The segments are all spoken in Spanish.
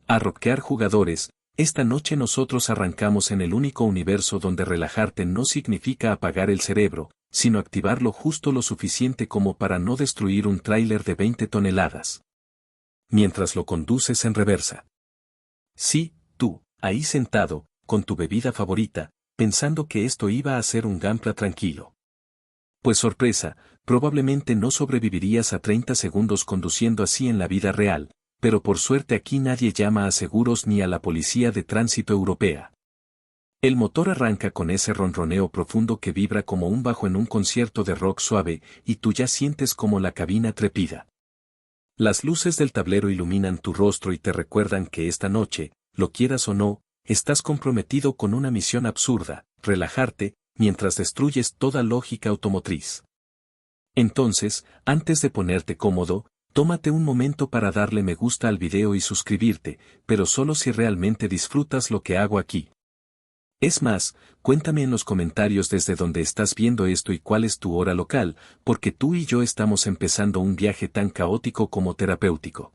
A rockear jugadores, esta noche nosotros arrancamos en el único universo donde relajarte no significa apagar el cerebro, sino activarlo justo lo suficiente como para no destruir un tráiler de 20 toneladas. Mientras lo conduces en reversa. Sí, tú, ahí sentado, con tu bebida favorita, pensando que esto iba a ser un gameplay tranquilo. Pues sorpresa, probablemente no sobrevivirías a 30 segundos conduciendo así en la vida real, pero por suerte aquí nadie llama a seguros ni a la policía de tránsito europea. El motor arranca con ese ronroneo profundo que vibra como un bajo en un concierto de rock suave, y tú ya sientes como la cabina trepida. Las luces del tablero iluminan tu rostro y te recuerdan que esta noche, lo quieras o no, estás comprometido con una misión absurda, relajarte, mientras destruyes toda lógica automotriz. Entonces, antes de ponerte cómodo, tómate un momento para darle me gusta al video y suscribirte, pero solo si realmente disfrutas lo que hago aquí. Es más, cuéntame en los comentarios desde dónde estás viendo esto y cuál es tu hora local, porque tú y yo estamos empezando un viaje tan caótico como terapéutico.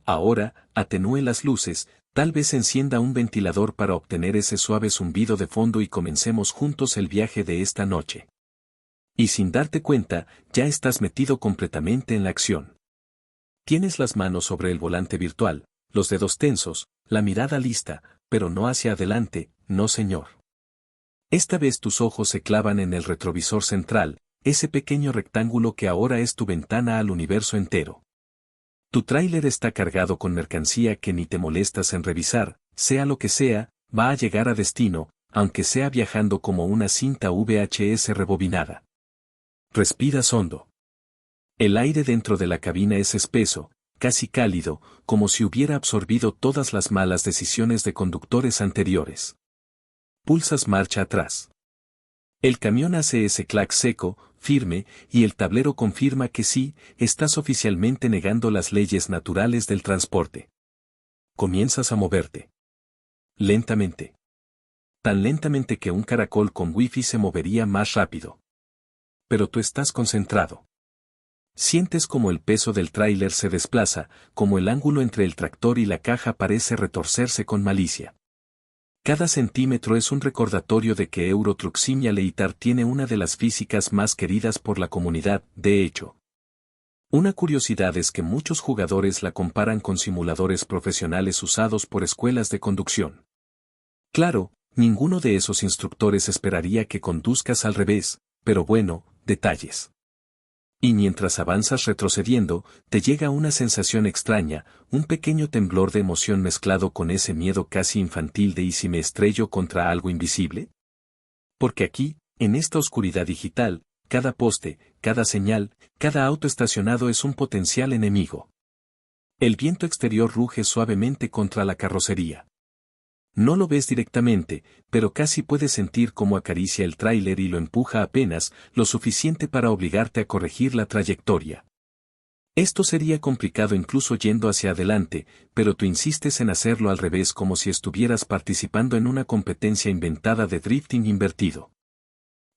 Ahora, atenúe las luces, tal vez encienda un ventilador para obtener ese suave zumbido de fondo y comencemos juntos el viaje de esta noche. Y sin darte cuenta, ya estás metido completamente en la acción. Tienes las manos sobre el volante virtual, los dedos tensos, la mirada lista, pero no hacia adelante, no señor. Esta vez tus ojos se clavan en el retrovisor central, ese pequeño rectángulo que ahora es tu ventana al universo entero. Tu tráiler está cargado con mercancía que ni te molestas en revisar, sea lo que sea, va a llegar a destino, aunque sea viajando como una cinta VHS rebobinada. Respiras hondo. El aire dentro de la cabina es espeso, casi cálido, como si hubiera absorbido todas las malas decisiones de conductores anteriores. Pulsas marcha atrás. El camión hace ese clac seco, firme, y el tablero confirma que sí, estás oficialmente negando las leyes naturales del transporte. Comienzas a moverte. Lentamente. Tan lentamente que un caracol con wifi se movería más rápido. Pero tú estás concentrado. Sientes como el peso del tráiler se desplaza, como el ángulo entre el tractor y la caja parece retorcerse con malicia. Cada centímetro es un recordatorio de que Euro Truck Simulator tiene una de las físicas más queridas por la comunidad, de hecho. Una curiosidad es que muchos jugadores la comparan con simuladores profesionales usados por escuelas de conducción. Claro, ninguno de esos instructores esperaría que conduzcas al revés, pero bueno, detalles. Y mientras avanzas retrocediendo, te llega una sensación extraña, un pequeño temblor de emoción mezclado con ese miedo casi infantil de ¿y si me estrello contra algo invisible? Porque aquí, en esta oscuridad digital, cada poste, cada señal, cada auto estacionado es un potencial enemigo. El viento exterior ruge suavemente contra la carrocería. No lo ves directamente, pero casi puedes sentir cómo acaricia el tráiler y lo empuja apenas, lo suficiente para obligarte a corregir la trayectoria. Esto sería complicado incluso yendo hacia adelante, pero tú insistes en hacerlo al revés como si estuvieras participando en una competencia inventada de drifting invertido.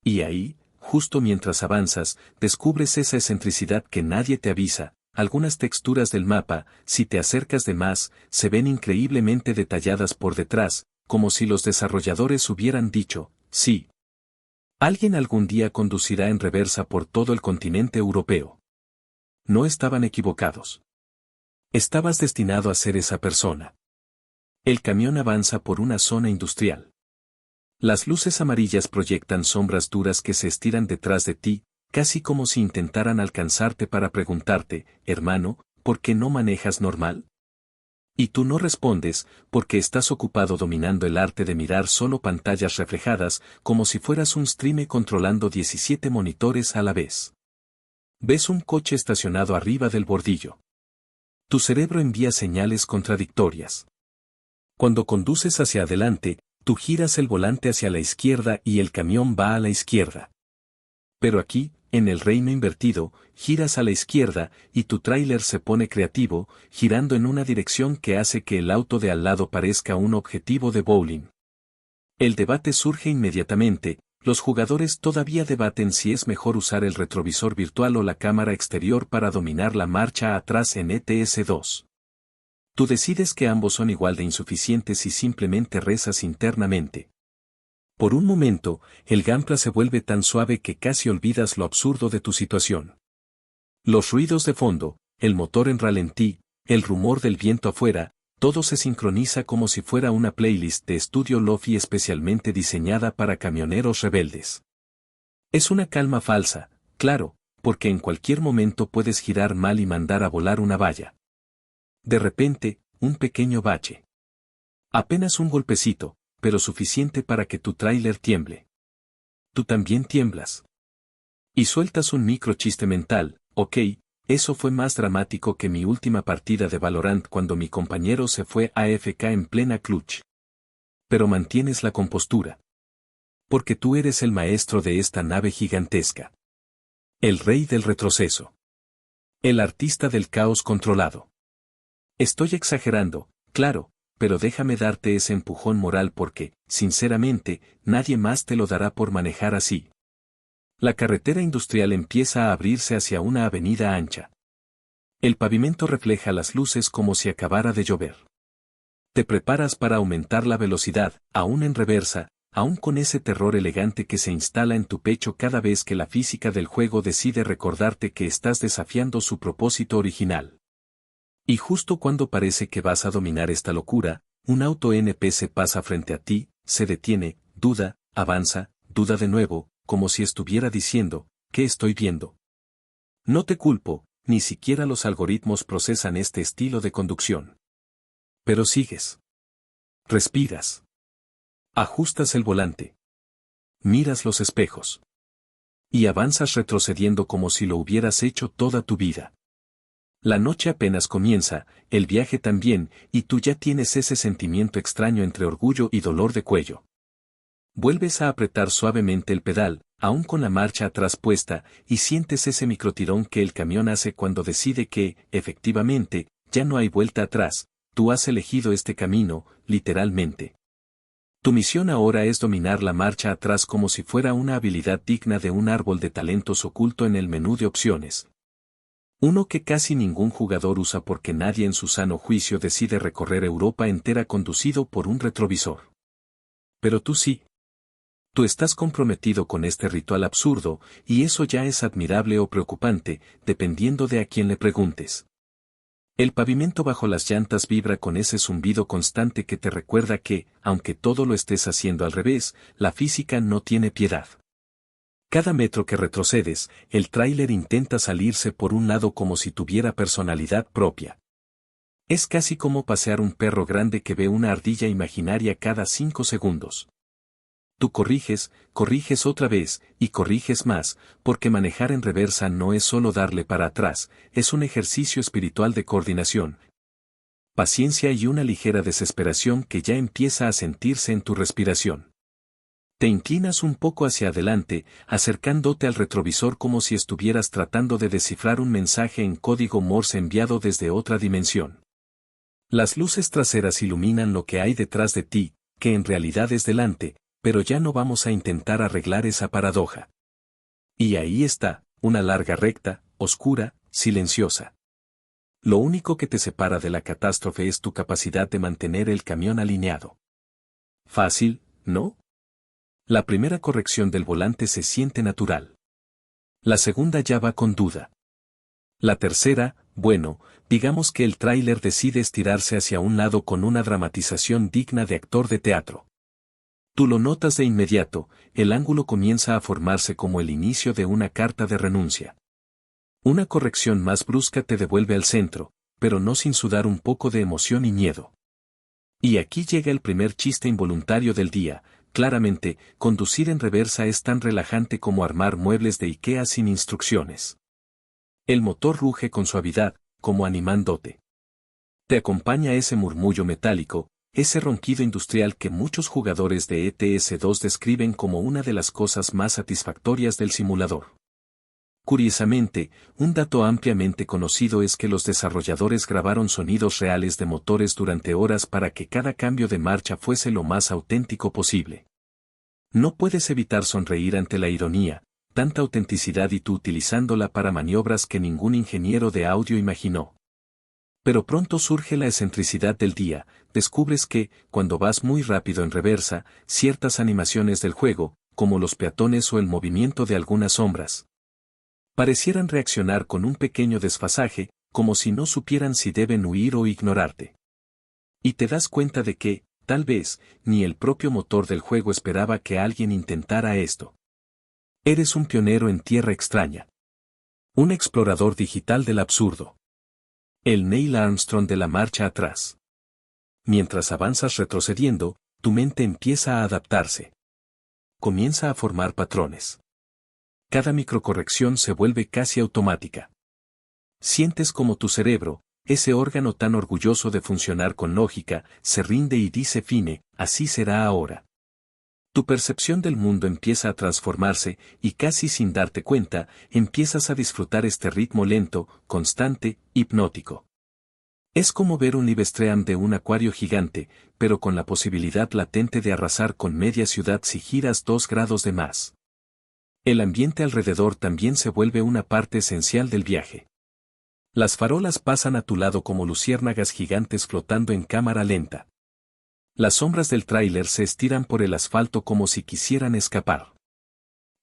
Y ahí, justo mientras avanzas, descubres esa excentricidad que nadie te avisa. Algunas texturas del mapa, si te acercas de más, se ven increíblemente detalladas por detrás, como si los desarrolladores hubieran dicho, sí. Alguien algún día conducirá en reversa por todo el continente europeo. No estaban equivocados. Estabas destinado a ser esa persona. El camión avanza por una zona industrial. Las luces amarillas proyectan sombras duras que se estiran detrás de ti, casi como si intentaran alcanzarte para preguntarte, hermano, ¿por qué no manejas normal? Y tú no respondes, porque estás ocupado dominando el arte de mirar solo pantallas reflejadas, como si fueras un streamer controlando 17 monitores a la vez. Ves un coche estacionado arriba del bordillo. Tu cerebro envía señales contradictorias. Cuando conduces hacia adelante, tú giras el volante hacia la izquierda y el camión va a la izquierda. Pero aquí, en el reino invertido, giras a la izquierda y tu tráiler se pone creativo, girando en una dirección que hace que el auto de al lado parezca un objetivo de bowling. El debate surge inmediatamente, los jugadores todavía debaten si es mejor usar el retrovisor virtual o la cámara exterior para dominar la marcha atrás en ETS2. Tú decides que ambos son igual de insuficientes y simplemente rezas internamente. Por un momento, el gameplay se vuelve tan suave que casi olvidas lo absurdo de tu situación. Los ruidos de fondo, el motor en ralentí, el rumor del viento afuera, todo se sincroniza como si fuera una playlist de estudio lofi especialmente diseñada para camioneros rebeldes. Es una calma falsa, claro, porque en cualquier momento puedes girar mal y mandar a volar una valla. De repente, un pequeño bache. Apenas un golpecito, pero suficiente para que tu tráiler tiemble. Tú también tiemblas. Y sueltas un micro chiste mental, ok, eso fue más dramático que mi última partida de Valorant cuando mi compañero se fue AFK en plena clutch. Pero mantienes la compostura. Porque tú eres el maestro de esta nave gigantesca. El rey del retroceso. El artista del caos controlado. Estoy exagerando, claro, pero déjame darte ese empujón moral porque, sinceramente, nadie más te lo dará por manejar así. La carretera industrial empieza a abrirse hacia una avenida ancha. El pavimento refleja las luces como si acabara de llover. Te preparas para aumentar la velocidad, aún en reversa, aún con ese terror elegante que se instala en tu pecho cada vez que la física del juego decide recordarte que estás desafiando su propósito original. Y justo cuando parece que vas a dominar esta locura, un auto NPC pasa frente a ti, se detiene, duda, avanza, duda de nuevo, como si estuviera diciendo, ¿qué estoy viendo? No te culpo, ni siquiera los algoritmos procesan este estilo de conducción. Pero sigues. Respiras. Ajustas el volante. Miras los espejos. Y avanzas retrocediendo como si lo hubieras hecho toda tu vida. La noche apenas comienza, el viaje también, y tú ya tienes ese sentimiento extraño entre orgullo y dolor de cuello. Vuelves a apretar suavemente el pedal, aún con la marcha atrás puesta, y sientes ese microtirón que el camión hace cuando decide que, efectivamente, ya no hay vuelta atrás, tú has elegido este camino, literalmente. Tu misión ahora es dominar la marcha atrás como si fuera una habilidad digna de un árbol de talentos oculto en el menú de opciones. Uno que casi ningún jugador usa porque nadie en su sano juicio decide recorrer Europa entera conducido por un retrovisor. Pero tú sí. Tú estás comprometido con este ritual absurdo, y eso ya es admirable o preocupante, dependiendo de a quién le preguntes. El pavimento bajo las llantas vibra con ese zumbido constante que te recuerda que, aunque todo lo estés haciendo al revés, la física no tiene piedad. Cada metro que retrocedes, el tráiler intenta salirse por un lado como si tuviera personalidad propia. Es casi como pasear un perro grande que ve una ardilla imaginaria cada 5 segundos. Tú corriges otra vez, y corriges más, porque manejar en reversa no es solo darle para atrás, es un ejercicio espiritual de coordinación, paciencia y una ligera desesperación que ya empieza a sentirse en tu respiración. Te inclinas un poco hacia adelante, acercándote al retrovisor como si estuvieras tratando de descifrar un mensaje en código Morse enviado desde otra dimensión. Las luces traseras iluminan lo que hay detrás de ti, que en realidad es delante, pero ya no vamos a intentar arreglar esa paradoja. Y ahí está, una larga recta, oscura, silenciosa. Lo único que te separa de la catástrofe es tu capacidad de mantener el camión alineado. Fácil, ¿no? La primera corrección del volante se siente natural. La segunda ya va con duda. La tercera, bueno, digamos que el tráiler decide estirarse hacia un lado con una dramatización digna de actor de teatro. Tú lo notas de inmediato, el ángulo comienza a formarse como el inicio de una carta de renuncia. Una corrección más brusca te devuelve al centro, pero no sin sudar un poco de emoción y miedo. Y aquí llega el primer chiste involuntario del día. Claramente, conducir en reversa es tan relajante como armar muebles de IKEA sin instrucciones. El motor ruge con suavidad, como animándote. Te acompaña ese murmullo metálico, ese ronquido industrial que muchos jugadores de ETS2 describen como una de las cosas más satisfactorias del simulador. Curiosamente, un dato ampliamente conocido es que los desarrolladores grabaron sonidos reales de motores durante horas para que cada cambio de marcha fuese lo más auténtico posible. No puedes evitar sonreír ante la ironía, tanta autenticidad y tú utilizándola para maniobras que ningún ingeniero de audio imaginó. Pero pronto surge la excentricidad del día, descubres que, cuando vas muy rápido en reversa, ciertas animaciones del juego, como los peatones o el movimiento de algunas sombras, parecieran reaccionar con un pequeño desfasaje, como si no supieran si deben huir o ignorarte. Y te das cuenta de que, tal vez, ni el propio motor del juego esperaba que alguien intentara esto. Eres un pionero en tierra extraña. Un explorador digital del absurdo. El Neil Armstrong de la marcha atrás. Mientras avanzas retrocediendo, tu mente empieza a adaptarse. Comienza a formar patrones. Cada microcorrección se vuelve casi automática. Sientes como tu cerebro, ese órgano tan orgulloso de funcionar con lógica, se rinde y dice fine, así será ahora. Tu percepción del mundo empieza a transformarse y casi sin darte cuenta, empiezas a disfrutar este ritmo lento, constante, hipnótico. Es como ver un Livestream de un acuario gigante, pero con la posibilidad latente de arrasar con media ciudad si giras 2 grados de más. El ambiente alrededor también se vuelve una parte esencial del viaje. Las farolas pasan a tu lado como luciérnagas gigantes flotando en cámara lenta. Las sombras del tráiler se estiran por el asfalto como si quisieran escapar.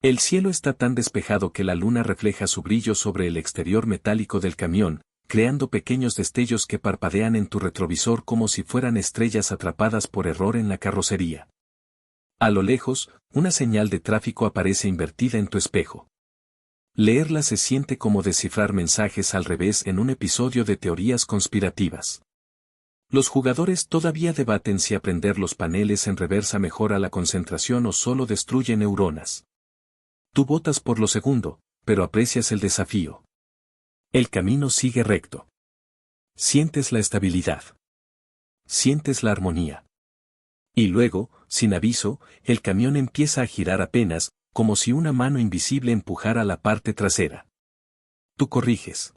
El cielo está tan despejado que la luna refleja su brillo sobre el exterior metálico del camión, creando pequeños destellos que parpadean en tu retrovisor como si fueran estrellas atrapadas por error en la carrocería. A lo lejos, una señal de tráfico aparece invertida en tu espejo. Leerla se siente como descifrar mensajes al revés en un episodio de teorías conspirativas. Los jugadores todavía debaten si aprender los paneles en reversa mejora la concentración o solo destruye neuronas. Tú votas por lo segundo, pero aprecias el desafío. El camino sigue recto. Sientes la estabilidad. Sientes la armonía. Y luego, sin aviso, el camión empieza a girar apenas, como si una mano invisible empujara la parte trasera. Tú corriges.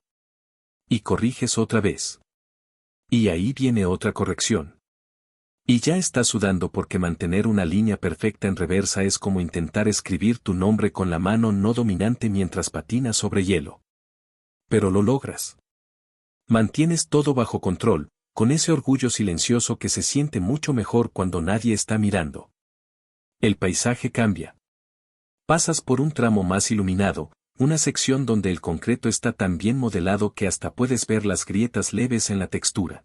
Y corriges otra vez. Y ahí viene otra corrección. Y ya estás sudando porque mantener una línea perfecta en reversa es como intentar escribir tu nombre con la mano no dominante mientras patinas sobre hielo. Pero lo logras. Mantienes todo bajo control, con ese orgullo silencioso que se siente mucho mejor cuando nadie está mirando. El paisaje cambia. Pasas por un tramo más iluminado, una sección donde el concreto está tan bien modelado que hasta puedes ver las grietas leves en la textura.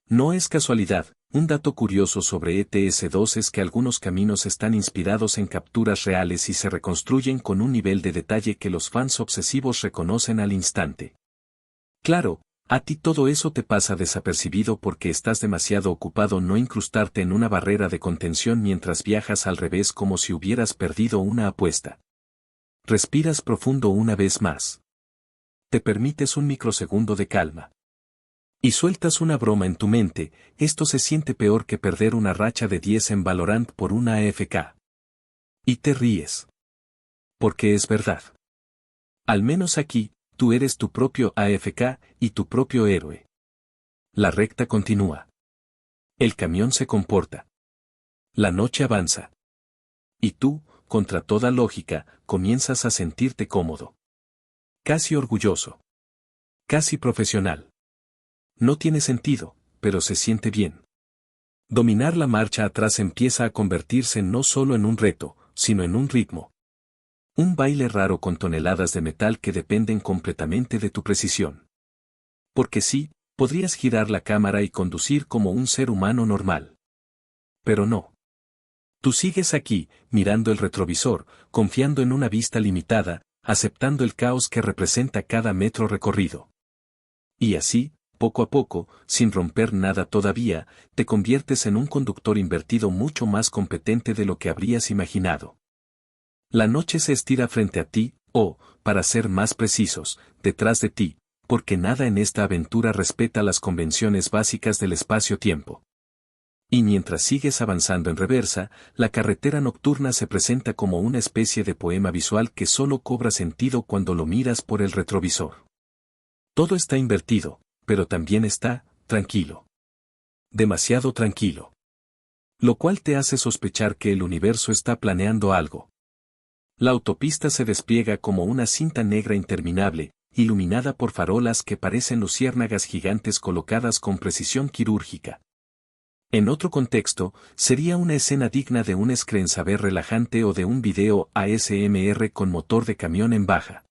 No es casualidad, un dato curioso sobre ETS-2 es que algunos caminos están inspirados en capturas reales y se reconstruyen con un nivel de detalle que los fans obsesivos reconocen al instante. Claro, a ti todo eso te pasa desapercibido porque estás demasiado ocupado no incrustarte en una barrera de contención mientras viajas al revés como si hubieras perdido una apuesta. Respiras profundo una vez más. Te permites un microsegundo de calma. Y sueltas una broma en tu mente, esto se siente peor que perder una racha de 10 en Valorant por una AFK. Y te ríes. Porque es verdad. Al menos aquí, tú eres tu propio AFK y tu propio héroe. La recta continúa. El camión se comporta. La noche avanza. Y tú, contra toda lógica, comienzas a sentirte cómodo. Casi orgulloso. Casi profesional. No tiene sentido, pero se siente bien. Dominar la marcha atrás empieza a convertirse no solo en un reto, sino en un ritmo. Un baile raro con toneladas de metal que dependen completamente de tu precisión. Porque sí, podrías girar la cámara y conducir como un ser humano normal. Pero no. Tú sigues aquí, mirando el retrovisor, confiando en una vista limitada, aceptando el caos que representa cada metro recorrido. Y así, poco a poco, sin romper nada todavía, te conviertes en un conductor invertido mucho más competente de lo que habrías imaginado. La noche se estira frente a ti, o, para ser más precisos, detrás de ti, porque nada en esta aventura respeta las convenciones básicas del espacio-tiempo. Y mientras sigues avanzando en reversa, la carretera nocturna se presenta como una especie de poema visual que solo cobra sentido cuando lo miras por el retrovisor. Todo está invertido, pero también está, tranquilo. Demasiado tranquilo. Lo cual te hace sospechar que el universo está planeando algo. La autopista se despliega como una cinta negra interminable, iluminada por farolas que parecen luciérnagas gigantes colocadas con precisión quirúrgica. En otro contexto, sería una escena digna de un screensaver relajante o de un video ASMR con motor de camión en baja.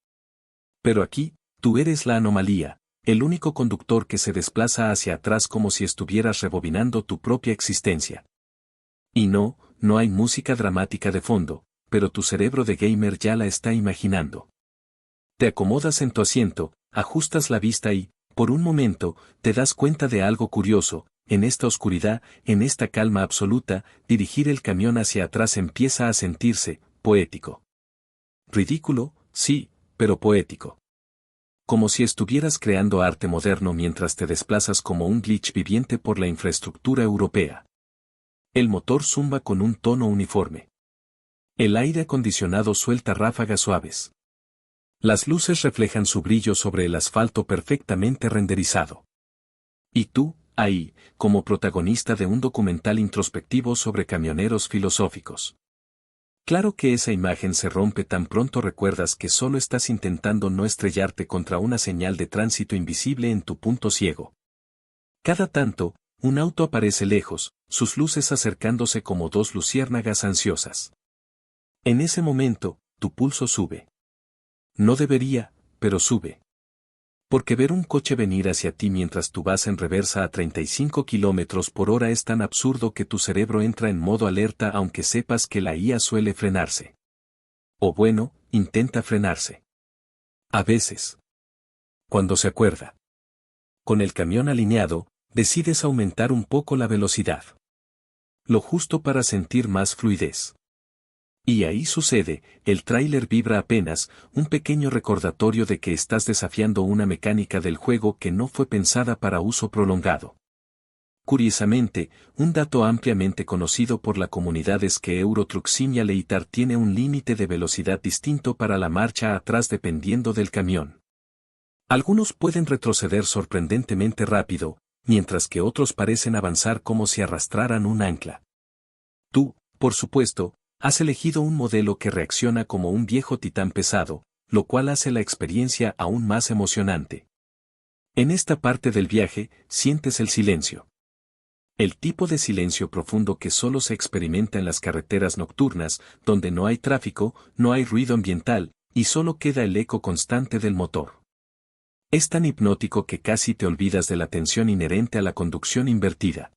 Pero aquí, tú eres la anomalía, el único conductor que se desplaza hacia atrás como si estuvieras rebobinando tu propia existencia. Y no hay música dramática de fondo, pero tu cerebro de gamer ya la está imaginando. Te acomodas en tu asiento, ajustas la vista y, por un momento, te das cuenta de algo curioso. En esta oscuridad, en esta calma absoluta, dirigir el camión hacia atrás empieza a sentirse poético. Ridículo, sí, pero poético. Como si estuvieras creando arte moderno mientras te desplazas como un glitch viviente por la infraestructura europea. El motor zumba con un tono uniforme. El aire acondicionado suelta ráfagas suaves. Las luces reflejan su brillo sobre el asfalto perfectamente renderizado. Y tú, ahí, como protagonista de un documental introspectivo sobre camioneros filosóficos. Claro que esa imagen se rompe tan pronto recuerdas que solo estás intentando no estrellarte contra una señal de tránsito invisible en tu punto ciego. Cada tanto, un auto aparece lejos, sus luces acercándose como dos luciérnagas ansiosas. En ese momento, tu pulso sube. No debería, pero sube. Porque ver un coche venir hacia ti mientras tú vas en reversa a 35 km/h es tan absurdo que tu cerebro entra en modo alerta aunque sepas que la IA suele frenarse. O bueno, intenta frenarse. A veces. Cuando se acuerda. Con el camión alineado, decides aumentar un poco la velocidad. Lo justo para sentir más fluidez. Y ahí sucede, el tráiler vibra apenas, un pequeño recordatorio de que estás desafiando una mecánica del juego que no fue pensada para uso prolongado. Curiosamente, un dato ampliamente conocido por la comunidad es que Euro Truck Simulator tiene un límite de velocidad distinto para la marcha atrás dependiendo del camión. Algunos pueden retroceder sorprendentemente rápido, mientras que otros parecen avanzar como si arrastraran un ancla. Tú, por supuesto, has elegido un modelo que reacciona como un viejo titán pesado, lo cual hace la experiencia aún más emocionante. En esta parte del viaje, sientes el silencio. El tipo de silencio profundo que solo se experimenta en las carreteras nocturnas, donde no hay tráfico, no hay ruido ambiental, y solo queda el eco constante del motor. Es tan hipnótico que casi te olvidas de la tensión inherente a la conducción invertida.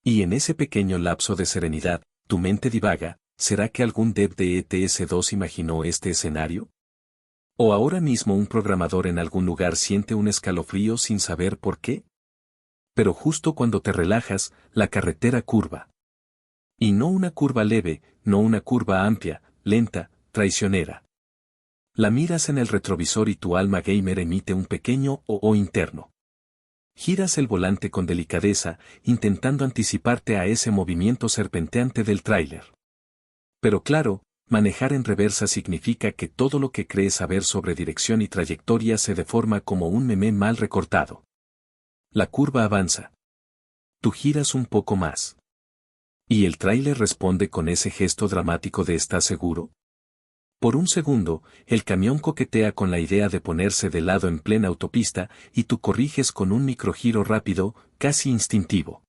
Y en ese pequeño lapso de serenidad, tu mente divaga. ¿Será que algún dev de ETS2 imaginó este escenario? ¿O ahora mismo un programador en algún lugar siente un escalofrío sin saber por qué? Pero justo cuando te relajas, la carretera curva. Y no una curva leve, no una curva amplia, lenta, traicionera. La miras en el retrovisor y tu alma gamer emite un pequeño oh interno. Giras el volante con delicadeza, intentando anticiparte a ese movimiento serpenteante del tráiler. Pero claro, manejar en reversa significa que todo lo que crees saber sobre dirección y trayectoria se deforma como un meme mal recortado. La curva avanza. Tú giras un poco más. Y el tráiler responde con ese gesto dramático de ¿estás seguro? Por un segundo, el camión coquetea con la idea de ponerse de lado en plena autopista y tú corriges con un microgiro rápido, casi instintivo.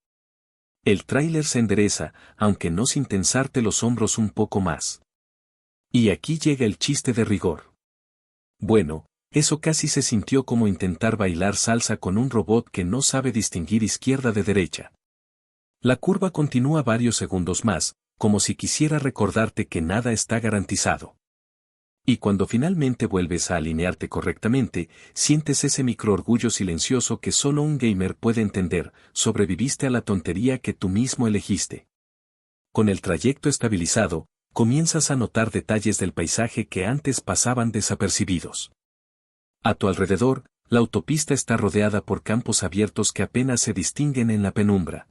El tráiler se endereza, aunque no sin tensarte los hombros un poco más. Y aquí llega el chiste de rigor. Bueno, eso casi se sintió como intentar bailar salsa con un robot que no sabe distinguir izquierda de derecha. La curva continúa varios segundos más, como si quisiera recordarte que nada está garantizado. Y cuando finalmente vuelves a alinearte correctamente, sientes ese microorgullo silencioso que solo un gamer puede entender, sobreviviste a la tontería que tú mismo elegiste. Con el trayecto estabilizado, comienzas a notar detalles del paisaje que antes pasaban desapercibidos. A tu alrededor, la autopista está rodeada por campos abiertos que apenas se distinguen en la penumbra.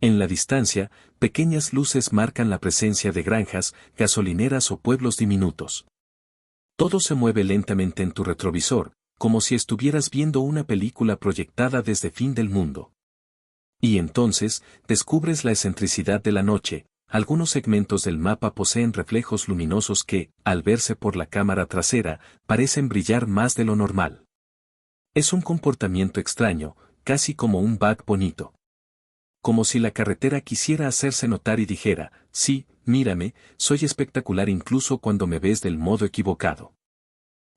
En la distancia, pequeñas luces marcan la presencia de granjas, gasolineras o pueblos diminutos. Todo se mueve lentamente en tu retrovisor, como si estuvieras viendo una película proyectada desde fin del mundo. Y entonces, descubres la excentricidad de la noche, algunos segmentos del mapa poseen reflejos luminosos que, al verse por la cámara trasera, parecen brillar más de lo normal. Es un comportamiento extraño, casi como un bug bonito. Como si la carretera quisiera hacerse notar y dijera, sí, mírame, soy espectacular incluso cuando me ves del modo equivocado.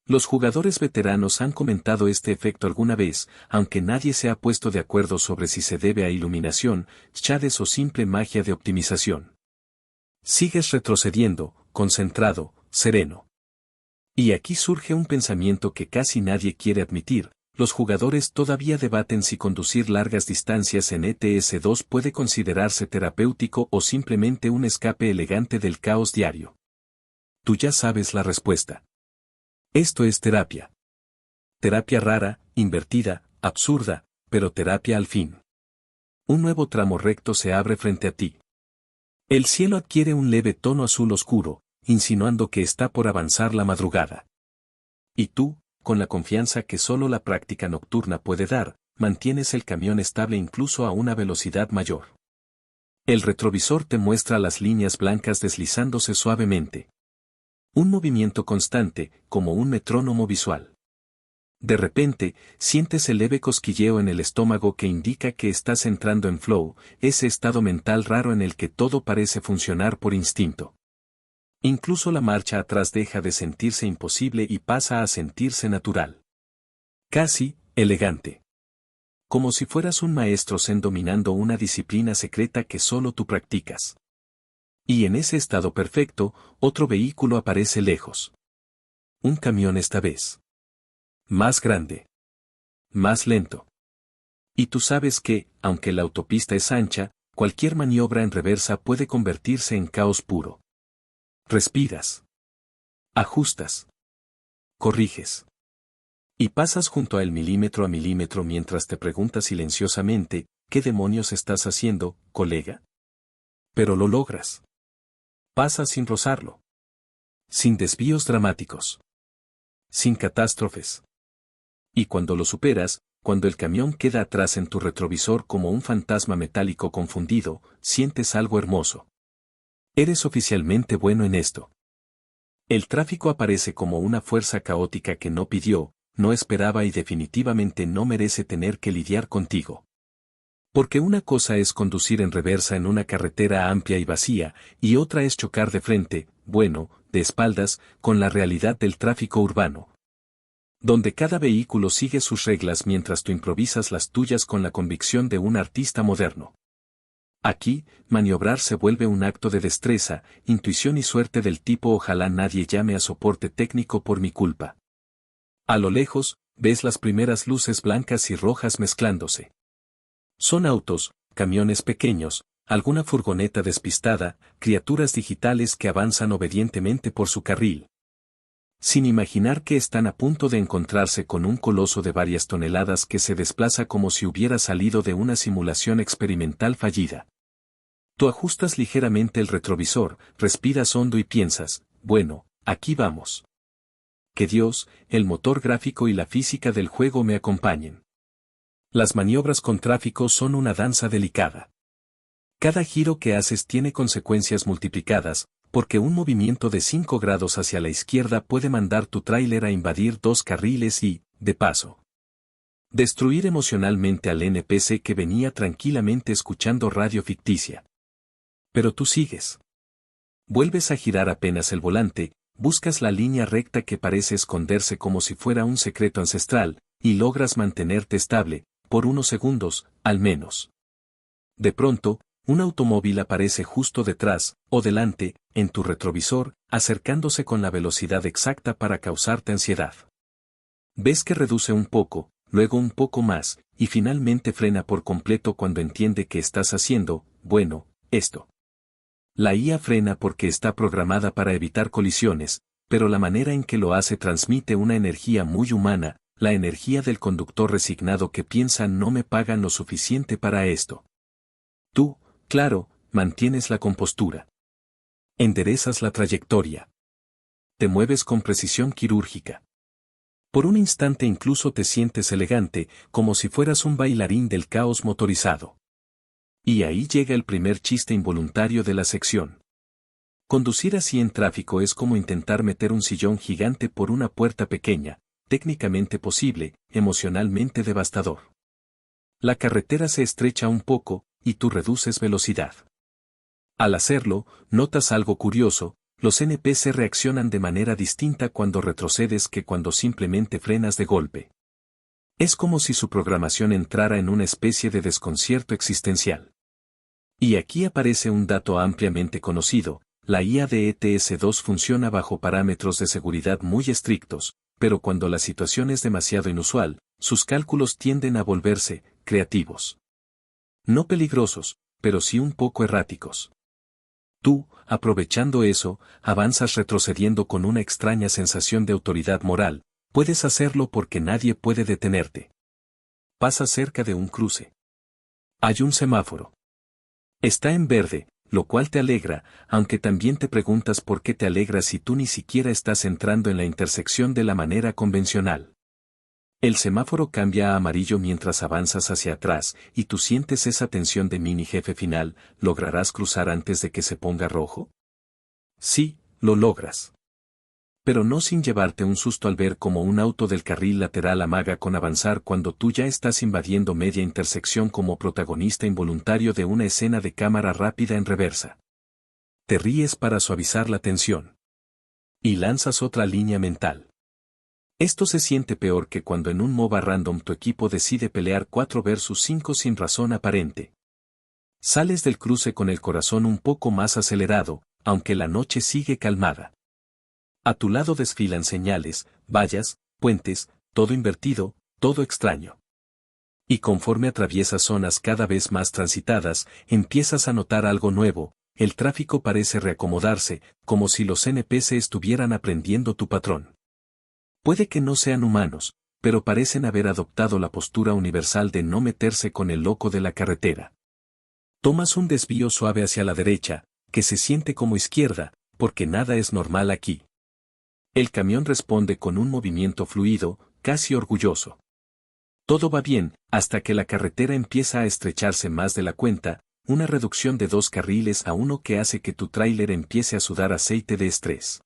Los jugadores veteranos han comentado este efecto alguna vez, aunque nadie se ha puesto de acuerdo sobre si se debe a iluminación, shades o simple magia de optimización. Sigues retrocediendo, concentrado, sereno. Y aquí surge un pensamiento que casi nadie quiere admitir. Los jugadores todavía debaten si conducir largas distancias en ETS2 puede considerarse terapéutico o simplemente un escape elegante del caos diario. Tú ya sabes la respuesta. Esto es terapia. Terapia rara, invertida, absurda, pero terapia al fin. Un nuevo tramo recto se abre frente a ti. El cielo adquiere un leve tono azul oscuro, insinuando que está por avanzar la madrugada. Y tú, con la confianza que solo la práctica nocturna puede dar, mantienes el camión estable incluso a una velocidad mayor. El retrovisor te muestra las líneas blancas deslizándose suavemente. Un movimiento constante, como un metrónomo visual. De repente, sientes el leve cosquilleo en el estómago que indica que estás entrando en flow, ese estado mental raro en el que todo parece funcionar por instinto. Incluso la marcha atrás deja de sentirse imposible y pasa a sentirse natural. Casi, elegante. Como si fueras un maestro zen dominando una disciplina secreta que solo tú practicas. Y en ese estado perfecto, otro vehículo aparece lejos. Un camión esta vez. Más grande. Más lento. Y tú sabes que, aunque la autopista es ancha, cualquier maniobra en reversa puede convertirse en caos puro. Respiras. Ajustas. Corriges. Y pasas junto a él milímetro a milímetro mientras te preguntas silenciosamente, ¿qué demonios estás haciendo, colega? Pero lo logras. Pasas sin rozarlo. Sin desvíos dramáticos. Sin catástrofes. Y cuando lo superas, cuando el camión queda atrás en tu retrovisor como un fantasma metálico confundido, sientes algo hermoso. Eres oficialmente bueno en esto. El tráfico aparece como una fuerza caótica que no pidió, no esperaba y definitivamente no merece tener que lidiar contigo. Porque una cosa es conducir en reversa en una carretera amplia y vacía, y otra es chocar de frente, bueno, de espaldas, con la realidad del tráfico urbano. Donde cada vehículo sigue sus reglas mientras tú improvisas las tuyas con la convicción de un artista moderno. Aquí, maniobrar se vuelve un acto de destreza, intuición y suerte del tipo ojalá nadie llame a soporte técnico por mi culpa. A lo lejos, ves las primeras luces blancas y rojas mezclándose. Son autos, camiones pequeños, alguna furgoneta despistada, criaturas digitales que avanzan obedientemente por su carril. Sin imaginar que están a punto de encontrarse con un coloso de varias toneladas que se desplaza como si hubiera salido de una simulación experimental fallida. Tú ajustas ligeramente el retrovisor, respiras hondo y piensas, bueno, aquí vamos. Que Dios, el motor gráfico y la física del juego me acompañen. Las maniobras con tráfico son una danza delicada. Cada giro que haces tiene consecuencias multiplicadas, porque un movimiento de 5 grados hacia la izquierda puede mandar tu tráiler a invadir 2 carriles y, de paso, destruir emocionalmente al NPC que venía tranquilamente escuchando radio ficticia. Pero tú sigues. Vuelves a girar apenas el volante, buscas la línea recta que parece esconderse como si fuera un secreto ancestral, y logras mantenerte estable, por unos segundos, al menos. De pronto, un automóvil aparece justo detrás, o delante, en tu retrovisor, acercándose con la velocidad exacta para causarte ansiedad. Ves que reduce un poco, luego un poco más, y finalmente frena por completo cuando entiende que estás haciendo, bueno, esto. La IA frena porque está programada para evitar colisiones, pero la manera en que lo hace transmite una energía muy humana, la energía del conductor resignado que piensa no me pagan lo suficiente para esto. Tú, claro, mantienes la compostura. Enderezas la trayectoria. Te mueves con precisión quirúrgica. Por un instante incluso te sientes elegante, como si fueras un bailarín del caos motorizado. Y ahí llega el primer chiste involuntario de la sección. Conducir así en tráfico es como intentar meter un sillón gigante por una puerta pequeña, técnicamente posible, emocionalmente devastador. La carretera se estrecha un poco, y tú reduces velocidad. Al hacerlo, notas algo curioso, los NPC reaccionan de manera distinta cuando retrocedes que cuando simplemente frenas de golpe. Es como si su programación entrara en una especie de desconcierto existencial. Y aquí aparece un dato ampliamente conocido, la IA de ETS-2 funciona bajo parámetros de seguridad muy estrictos, pero cuando la situación es demasiado inusual, sus cálculos tienden a volverse creativos. No peligrosos, pero sí un poco erráticos. Tú, aprovechando eso, avanzas retrocediendo con una extraña sensación de autoridad moral, puedes hacerlo porque nadie puede detenerte. Pasas cerca de un cruce. Hay un semáforo. Está en verde, lo cual te alegra, aunque también te preguntas por qué te alegra si tú ni siquiera estás entrando en la intersección de la manera convencional. El semáforo cambia a amarillo mientras avanzas hacia atrás, y tú sientes esa tensión de mini jefe final, ¿lograrás cruzar antes de que se ponga rojo? Sí, lo logras. Pero no sin llevarte un susto al ver cómo un auto del carril lateral amaga con avanzar cuando tú ya estás invadiendo media intersección como protagonista involuntario de una escena de cámara rápida en reversa. Te ríes para suavizar la tensión. Y lanzas otra línea mental. Esto se siente peor que cuando en un MOBA random tu equipo decide pelear 4 versus 5 sin razón aparente. Sales del cruce con el corazón un poco más acelerado, aunque la noche sigue calmada. A tu lado desfilan señales, vallas, puentes, todo invertido, todo extraño. Y conforme atraviesas zonas cada vez más transitadas, empiezas a notar algo nuevo, el tráfico parece reacomodarse, como si los NPC estuvieran aprendiendo tu patrón. Puede que no sean humanos, pero parecen haber adoptado la postura universal de no meterse con el loco de la carretera. Tomas un desvío suave hacia la derecha, que se siente como izquierda, porque nada es normal aquí. El camión responde con un movimiento fluido, casi orgulloso. Todo va bien, hasta que la carretera empieza a estrecharse más de la cuenta, una reducción de 2 carriles a 1 que hace que tu tráiler empiece a sudar aceite de estrés.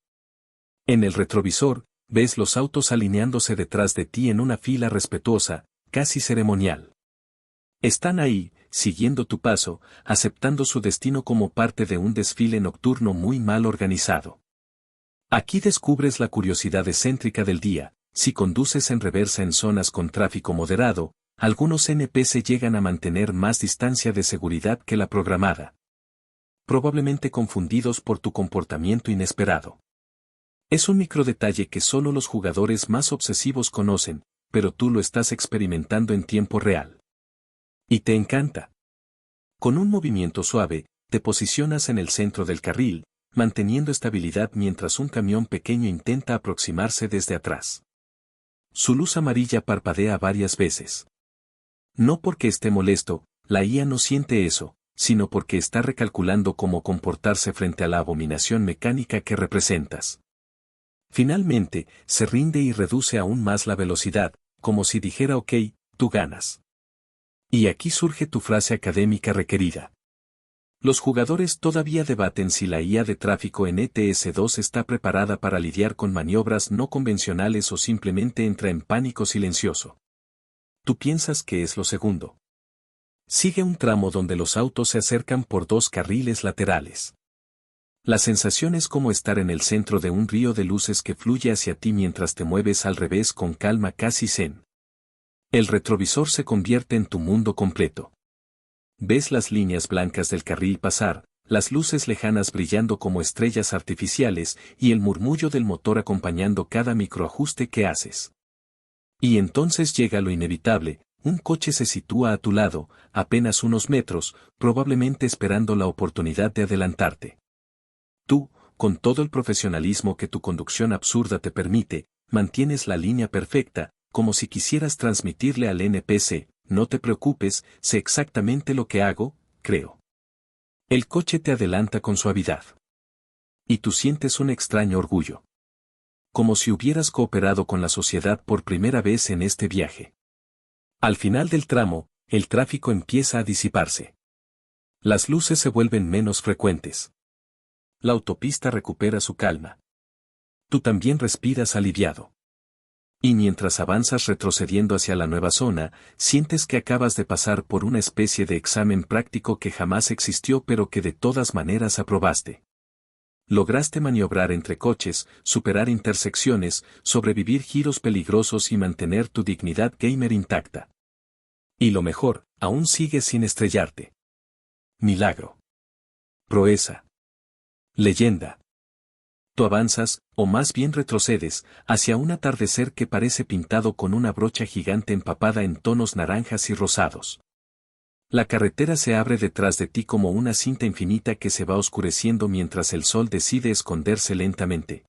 En el retrovisor, ves los autos alineándose detrás de ti en una fila respetuosa, casi ceremonial. Están ahí, siguiendo tu paso, aceptando su destino como parte de un desfile nocturno muy mal organizado. Aquí descubres la curiosidad excéntrica del día, si conduces en reversa en zonas con tráfico moderado, algunos NPC llegan a mantener más distancia de seguridad que la programada. Probablemente confundidos por tu comportamiento inesperado. Es un microdetalle que solo los jugadores más obsesivos conocen, pero tú lo estás experimentando en tiempo real. Y te encanta. Con un movimiento suave, te posicionas en el centro del carril, manteniendo estabilidad mientras un camión pequeño intenta aproximarse desde atrás. Su luz amarilla parpadea varias veces. No porque esté molesto, la IA no siente eso, sino porque está recalculando cómo comportarse frente a la abominación mecánica que representas. Finalmente, se rinde y reduce aún más la velocidad, como si dijera ok, tú ganas. Y aquí surge tu frase académica requerida. Los jugadores todavía debaten si la IA de tráfico en ETS-2 está preparada para lidiar con maniobras no convencionales o simplemente entra en pánico silencioso. Tú piensas que es lo segundo. Sigue un tramo donde los autos se acercan por 2 carriles laterales. La sensación es como estar en el centro de un río de luces que fluye hacia ti mientras te mueves al revés con calma casi zen. El retrovisor se convierte en tu mundo completo. Ves las líneas blancas del carril pasar, las luces lejanas brillando como estrellas artificiales y el murmullo del motor acompañando cada microajuste que haces. Y entonces llega lo inevitable, un coche se sitúa a tu lado, apenas unos metros, probablemente esperando la oportunidad de adelantarte. Tú, con todo el profesionalismo que tu conducción absurda te permite, mantienes la línea perfecta, como si quisieras transmitirle al NPC, no te preocupes, sé exactamente lo que hago, creo. El coche te adelanta con suavidad. Y tú sientes un extraño orgullo. Como si hubieras cooperado con la sociedad por primera vez en este viaje. Al final del tramo, el tráfico empieza a disiparse. Las luces se vuelven menos frecuentes. La autopista recupera su calma. Tú también respiras aliviado. Y mientras avanzas retrocediendo hacia la nueva zona, sientes que acabas de pasar por una especie de examen práctico que jamás existió pero que de todas maneras aprobaste. Lograste maniobrar entre coches, superar intersecciones, sobrevivir giros peligrosos y mantener tu dignidad gamer intacta. Y lo mejor, aún sigues sin estrellarte. Milagro. Proeza. Leyenda. Tú avanzas, o más bien retrocedes, hacia un atardecer que parece pintado con una brocha gigante empapada en tonos naranjas y rosados. La carretera se abre detrás de ti como una cinta infinita que se va oscureciendo mientras el sol decide esconderse lentamente.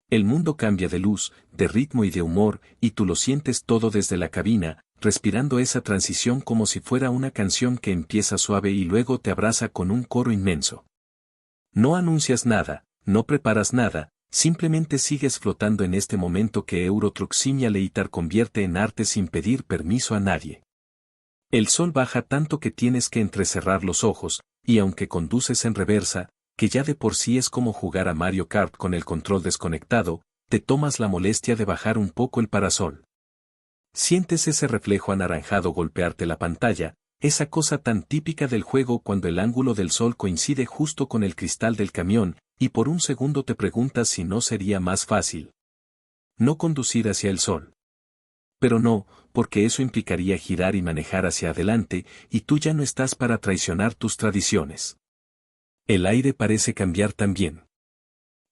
El mundo cambia de luz, de ritmo y de humor, y tú lo sientes todo desde la cabina, respirando esa transición como si fuera una canción que empieza suave y luego te abraza con un coro inmenso. No anuncias nada, no preparas nada, simplemente sigues flotando en este momento que Euro Truck Simulator convierte en arte sin pedir permiso a nadie. El sol baja tanto que tienes que entrecerrar los ojos, y aunque conduces en reversa, que ya de por sí es como jugar a Mario Kart con el control desconectado, te tomas la molestia de bajar un poco el parasol. Sientes ese reflejo anaranjado golpearte la pantalla, esa cosa tan típica del juego cuando el ángulo del sol coincide justo con el cristal del camión, y por un segundo te preguntas si no sería más fácil no conducir hacia el sol. Pero no, porque eso implicaría girar y manejar hacia adelante, y tú ya no estás para traicionar tus tradiciones. El aire parece cambiar también.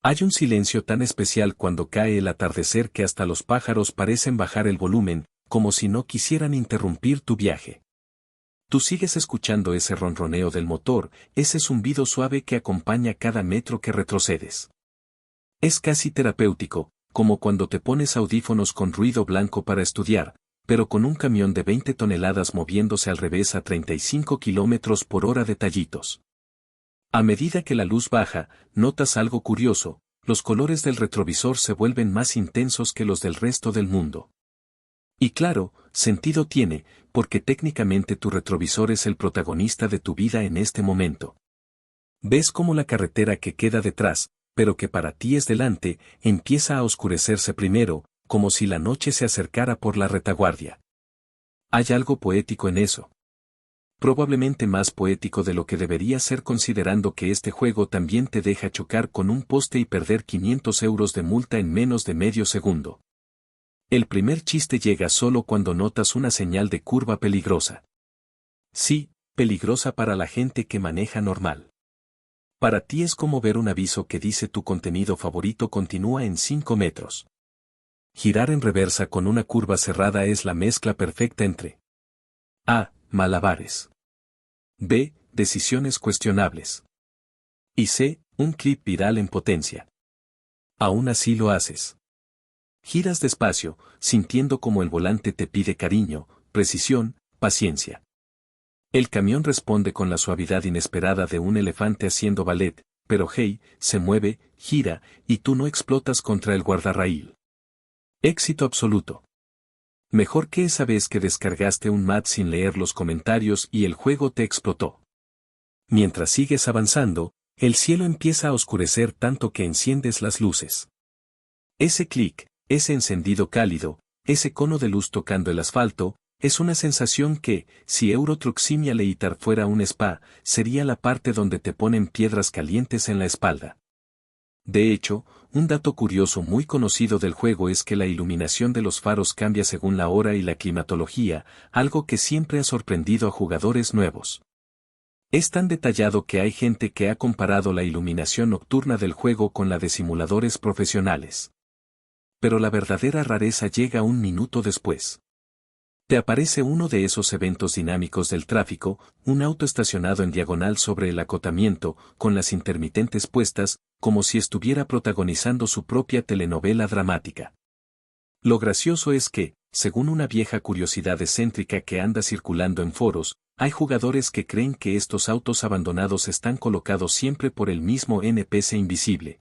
Hay un silencio tan especial cuando cae el atardecer que hasta los pájaros parecen bajar el volumen, como si no quisieran interrumpir tu viaje. Tú sigues escuchando ese ronroneo del motor, ese zumbido suave que acompaña cada metro que retrocedes. Es casi terapéutico, como cuando te pones audífonos con ruido blanco para estudiar, pero con un camión de 20 toneladas moviéndose al revés a 35 kilómetros por hora de tallitos. A medida que la luz baja, notas algo curioso, los colores del retrovisor se vuelven más intensos que los del resto del mundo. Y claro, sentido tiene, porque técnicamente tu retrovisor es el protagonista de tu vida en este momento. Ves cómo la carretera que queda detrás, pero que para ti es delante, empieza a oscurecerse primero, como si la noche se acercara por la retaguardia. Hay algo poético en eso. Probablemente más poético de lo que debería ser considerando que este juego también te deja chocar con un poste y perder 500 euros de multa en menos de medio segundo. El primer chiste llega solo cuando notas una señal de curva peligrosa. Sí, peligrosa para la gente que maneja normal. Para ti es como ver un aviso que dice tu contenido favorito continúa en 5 metros. Girar en reversa con una curva cerrada es la mezcla perfecta entre A. Malabares. B. Decisiones cuestionables. Y C. Un clip viral en potencia. Aún así lo haces. Giras despacio, sintiendo como el volante te pide cariño, precisión, paciencia. El camión responde con la suavidad inesperada de un elefante haciendo ballet, pero hey, se mueve, gira, y tú no explotas contra el guardarraíl. Éxito absoluto. Mejor que esa vez que descargaste un mat sin leer los comentarios y el juego te explotó. Mientras sigues avanzando, el cielo empieza a oscurecer tanto que enciendes las luces. Ese clic, ese encendido cálido, ese cono de luz tocando el asfalto, es una sensación que, si Euro Truck Simulator fuera un spa, sería la parte donde te ponen piedras calientes en la espalda. De hecho, un dato curioso muy conocido del juego es que la iluminación de los faros cambia según la hora y la climatología, algo que siempre ha sorprendido a jugadores nuevos. Es tan detallado que hay gente que ha comparado la iluminación nocturna del juego con la de simuladores profesionales. Pero la verdadera rareza llega un minuto después. Te aparece uno de esos eventos dinámicos del tráfico, un auto estacionado en diagonal sobre el acotamiento, con las intermitentes puestas, como si estuviera protagonizando su propia telenovela dramática. Lo gracioso es que, según una vieja curiosidad excéntrica que anda circulando en foros, hay jugadores que creen que estos autos abandonados están colocados siempre por el mismo NPC invisible.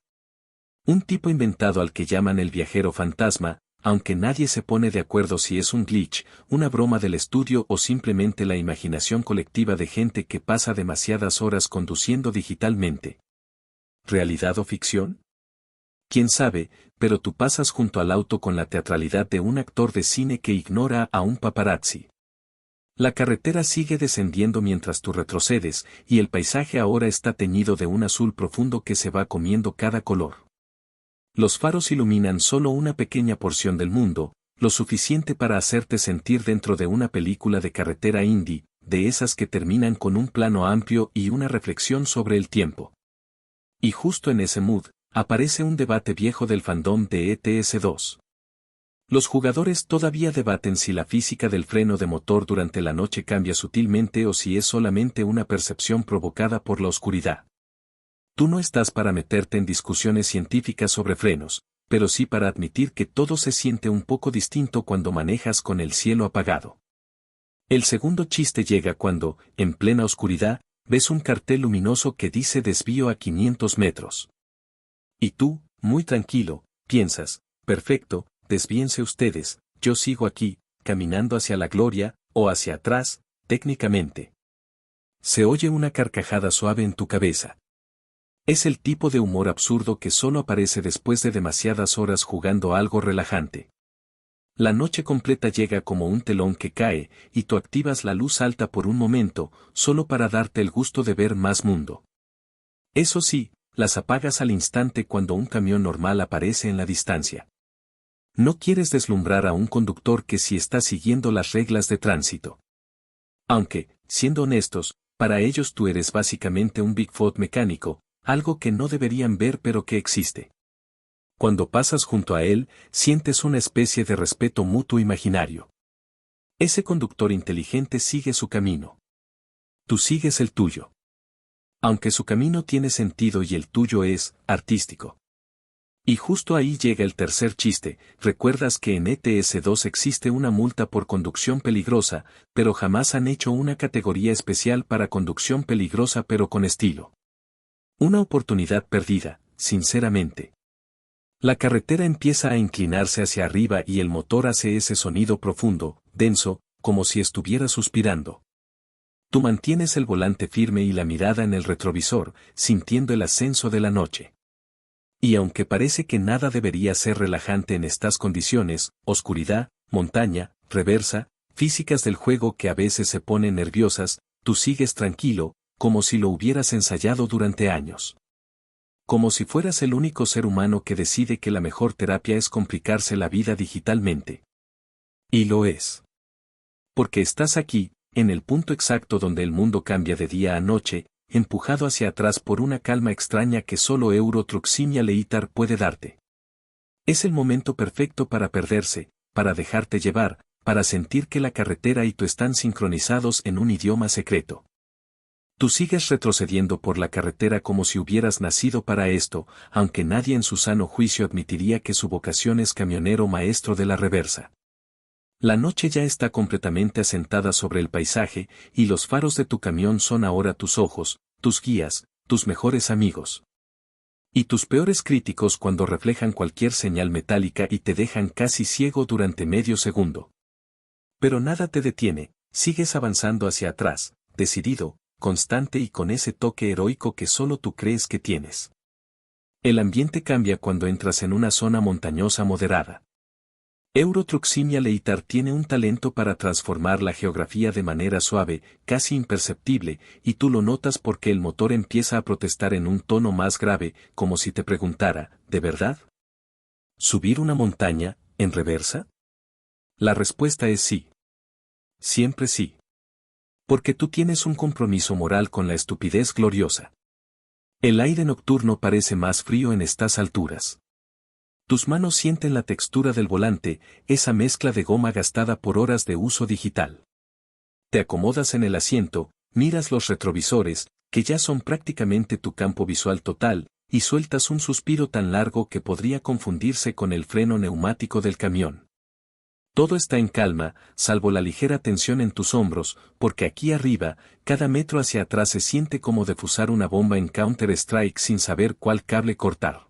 Un tipo inventado al que llaman el viajero fantasma, aunque nadie se pone de acuerdo si es un glitch, una broma del estudio o simplemente la imaginación colectiva de gente que pasa demasiadas horas conduciendo digitalmente. ¿Realidad o ficción? Quién sabe, pero tú pasas junto al auto con la teatralidad de un actor de cine que ignora a un paparazzi. La carretera sigue descendiendo mientras tú retrocedes, y el paisaje ahora está teñido de un azul profundo que se va comiendo cada color. Los faros iluminan solo una pequeña porción del mundo, lo suficiente para hacerte sentir dentro de una película de carretera indie, de esas que terminan con un plano amplio y una reflexión sobre el tiempo. Y justo en ese mood, aparece un debate viejo del fandom de ETS2. Los jugadores todavía debaten si la física del freno de motor durante la noche cambia sutilmente o si es solamente una percepción provocada por la oscuridad. Tú no estás para meterte en discusiones científicas sobre frenos, pero sí para admitir que todo se siente un poco distinto cuando manejas con el cielo apagado. El segundo chiste llega cuando, en plena oscuridad, ves un cartel luminoso que dice desvío a 500 metros. Y tú, muy tranquilo, piensas, perfecto, desvíense ustedes, yo sigo aquí, caminando hacia la gloria, o hacia atrás, técnicamente. Se oye una carcajada suave en tu cabeza. Es el tipo de humor absurdo que solo aparece después de demasiadas horas jugando algo relajante. La noche completa llega como un telón que cae, y tú activas la luz alta por un momento, solo para darte el gusto de ver más mundo. Eso sí, las apagas al instante cuando un camión normal aparece en la distancia. No quieres deslumbrar a un conductor que sí está siguiendo las reglas de tránsito. Aunque, siendo honestos, para ellos tú eres básicamente un Bigfoot mecánico, algo que no deberían ver pero que existe. Cuando pasas junto a él, sientes una especie de respeto mutuo imaginario. Ese conductor inteligente sigue su camino. Tú sigues el tuyo. Aunque su camino tiene sentido y el tuyo es artístico. Y justo ahí llega el tercer chiste. Recuerdas que en ETS2 existe una multa por conducción peligrosa, pero jamás han hecho una categoría especial para conducción peligrosa pero con estilo. Una oportunidad perdida, sinceramente. La carretera empieza a inclinarse hacia arriba y el motor hace ese sonido profundo, denso, como si estuviera suspirando. Tú mantienes el volante firme y la mirada en el retrovisor, sintiendo el ascenso de la noche. Y aunque parece que nada debería ser relajante en estas condiciones, oscuridad, montaña, reversa, físicas del juego que a veces se ponen nerviosas, tú sigues tranquilo, como si lo hubieras ensayado durante años. Como si fueras el único ser humano que decide que la mejor terapia es complicarse la vida digitalmente. Y lo es. Porque estás aquí, en el punto exacto donde el mundo cambia de día a noche, empujado hacia atrás por una calma extraña que solo Euro Truck Simulator puede darte. Es el momento perfecto para perderse, para dejarte llevar, para sentir que la carretera y tú están sincronizados en un idioma secreto. Tú sigues retrocediendo por la carretera como si hubieras nacido para esto, aunque nadie en su sano juicio admitiría que su vocación es camionero maestro de la reversa. La noche ya está completamente asentada sobre el paisaje, y los faros de tu camión son ahora tus ojos, tus guías, tus mejores amigos. Y tus peores críticos cuando reflejan cualquier señal metálica y te dejan casi ciego durante medio segundo. Pero nada te detiene, sigues avanzando hacia atrás, decidido, constante y con ese toque heroico que solo tú crees que tienes. El ambiente cambia cuando entras en una zona montañosa moderada. Euro Truck Simulator tiene un talento para transformar la geografía de manera suave, casi imperceptible, y tú lo notas porque el motor empieza a protestar en un tono más grave, como si te preguntara, ¿de verdad? ¿Subir una montaña, en reversa? La respuesta es sí. Siempre sí. Porque tú tienes un compromiso moral con la estupidez gloriosa. El aire nocturno parece más frío en estas alturas. Tus manos sienten la textura del volante, esa mezcla de goma gastada por horas de uso digital. Te acomodas en el asiento, miras los retrovisores, que ya son prácticamente tu campo visual total, y sueltas un suspiro tan largo que podría confundirse con el freno neumático del camión. Todo está en calma, salvo la ligera tensión en tus hombros, porque aquí arriba, cada metro hacia atrás se siente como defusar una bomba en Counter-Strike sin saber cuál cable cortar.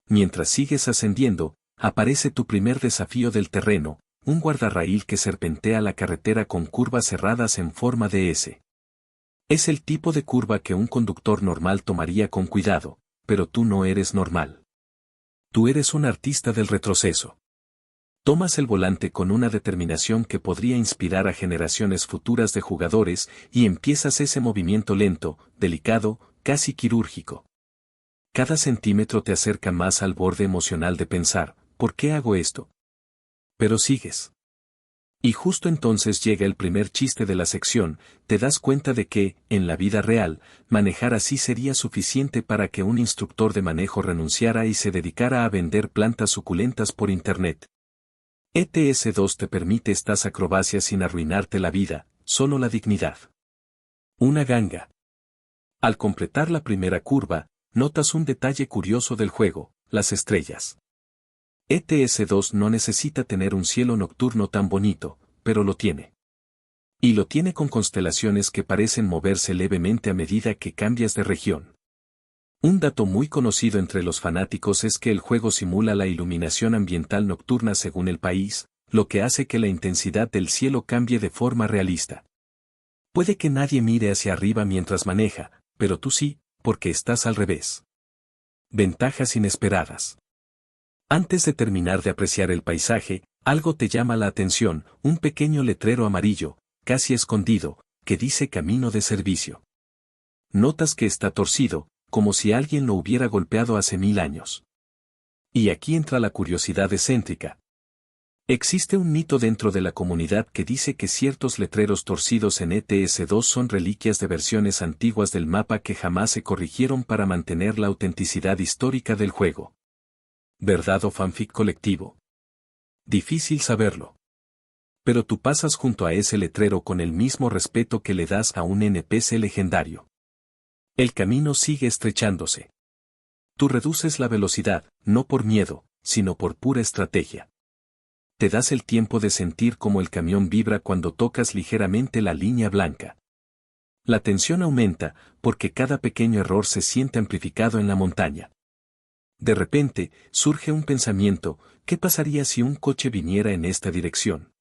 Mientras sigues ascendiendo, Aparece tu primer desafío del terreno, un guardarraíl que serpentea la carretera con curvas cerradas en forma de S. Es el tipo de curva que un conductor normal tomaría con cuidado, pero tú no eres normal. Tú eres un artista del retroceso. Tomas el volante con una determinación que podría inspirar a generaciones futuras de jugadores y empiezas ese movimiento lento, delicado, casi quirúrgico. Cada centímetro te acerca más al borde emocional de pensar, ¿por qué hago esto? Pero sigues. Y justo entonces llega el primer chiste de la sección, te das cuenta de que, en la vida real, manejar así sería suficiente para que un instructor de manejo renunciara y se dedicara a vender plantas suculentas por internet. ETS2 te permite estas acrobacias sin arruinarte la vida, solo la dignidad. Una ganga. Al completar la primera curva, notas un detalle curioso del juego, las estrellas. ETS2 no necesita tener un cielo nocturno tan bonito, pero lo tiene. Y lo tiene con constelaciones que parecen moverse levemente a medida que cambias de región. Un dato muy conocido entre los fanáticos es que el juego simula la iluminación ambiental nocturna según el país, lo que hace que la intensidad del cielo cambie de forma realista. Puede que nadie mire hacia arriba mientras maneja, pero tú sí, porque estás al revés. Ventajas inesperadas. Antes de terminar de apreciar el paisaje, algo te llama la atención, un pequeño letrero amarillo, casi escondido, que dice camino de servicio. Notas que está torcido, como si alguien lo hubiera golpeado hace 1000 años. Y aquí entra la curiosidad excéntrica. Existe un mito dentro de la comunidad que dice que ciertos letreros torcidos en ETS2 son reliquias de versiones antiguas del mapa que jamás se corrigieron para mantener la autenticidad histórica del juego. ¿Verdad o fanfic colectivo? Difícil saberlo. Pero tú pasas junto a ese letrero con el mismo respeto que le das a un NPC legendario. El camino sigue estrechándose. Tú reduces la velocidad, no por miedo, sino por pura estrategia. Te das el tiempo de sentir cómo el camión vibra cuando tocas ligeramente la línea blanca. La tensión aumenta, porque cada pequeño error se siente amplificado en la montaña. De repente, surge un pensamiento, ¿qué pasaría si un coche viniera en esta dirección?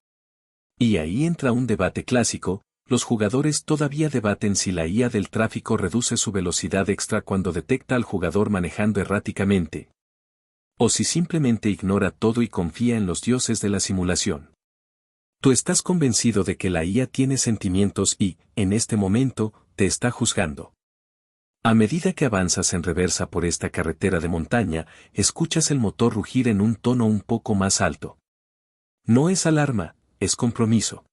Y ahí entra un debate clásico, los jugadores todavía debaten si la IA del tráfico reduce su velocidad extra cuando detecta al jugador manejando erráticamente. O si simplemente ignora todo y confía en los dioses de la simulación. Tú estás convencido de que la IA tiene sentimientos y, en este momento, te está juzgando. A medida que avanzas en reversa por esta carretera de montaña, escuchas el motor rugir en un tono un poco más alto. No es alarma, es compromiso.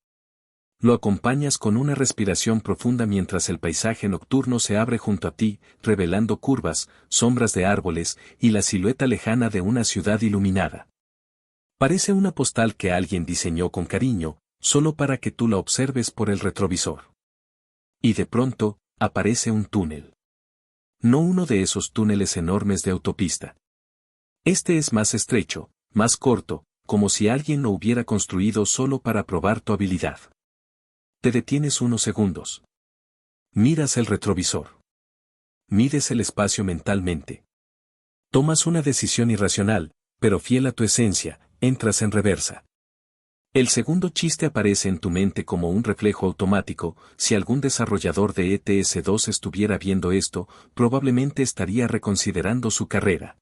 Lo acompañas con una respiración profunda mientras el paisaje nocturno se abre junto a ti, revelando curvas, sombras de árboles y la silueta lejana de una ciudad iluminada. Parece una postal que alguien diseñó con cariño, solo para que tú la observes por el retrovisor. Y de pronto, aparece un túnel. No uno de esos túneles enormes de autopista. Este es más estrecho, más corto, como si alguien lo hubiera construido solo para probar tu habilidad. Te detienes unos segundos. Miras el retrovisor. Mides el espacio mentalmente. Tomas una decisión irracional, pero fiel a tu esencia, entras en reversa. El segundo chiste aparece en tu mente como un reflejo automático, si algún desarrollador de ETS2 estuviera viendo esto, probablemente estaría reconsiderando su carrera.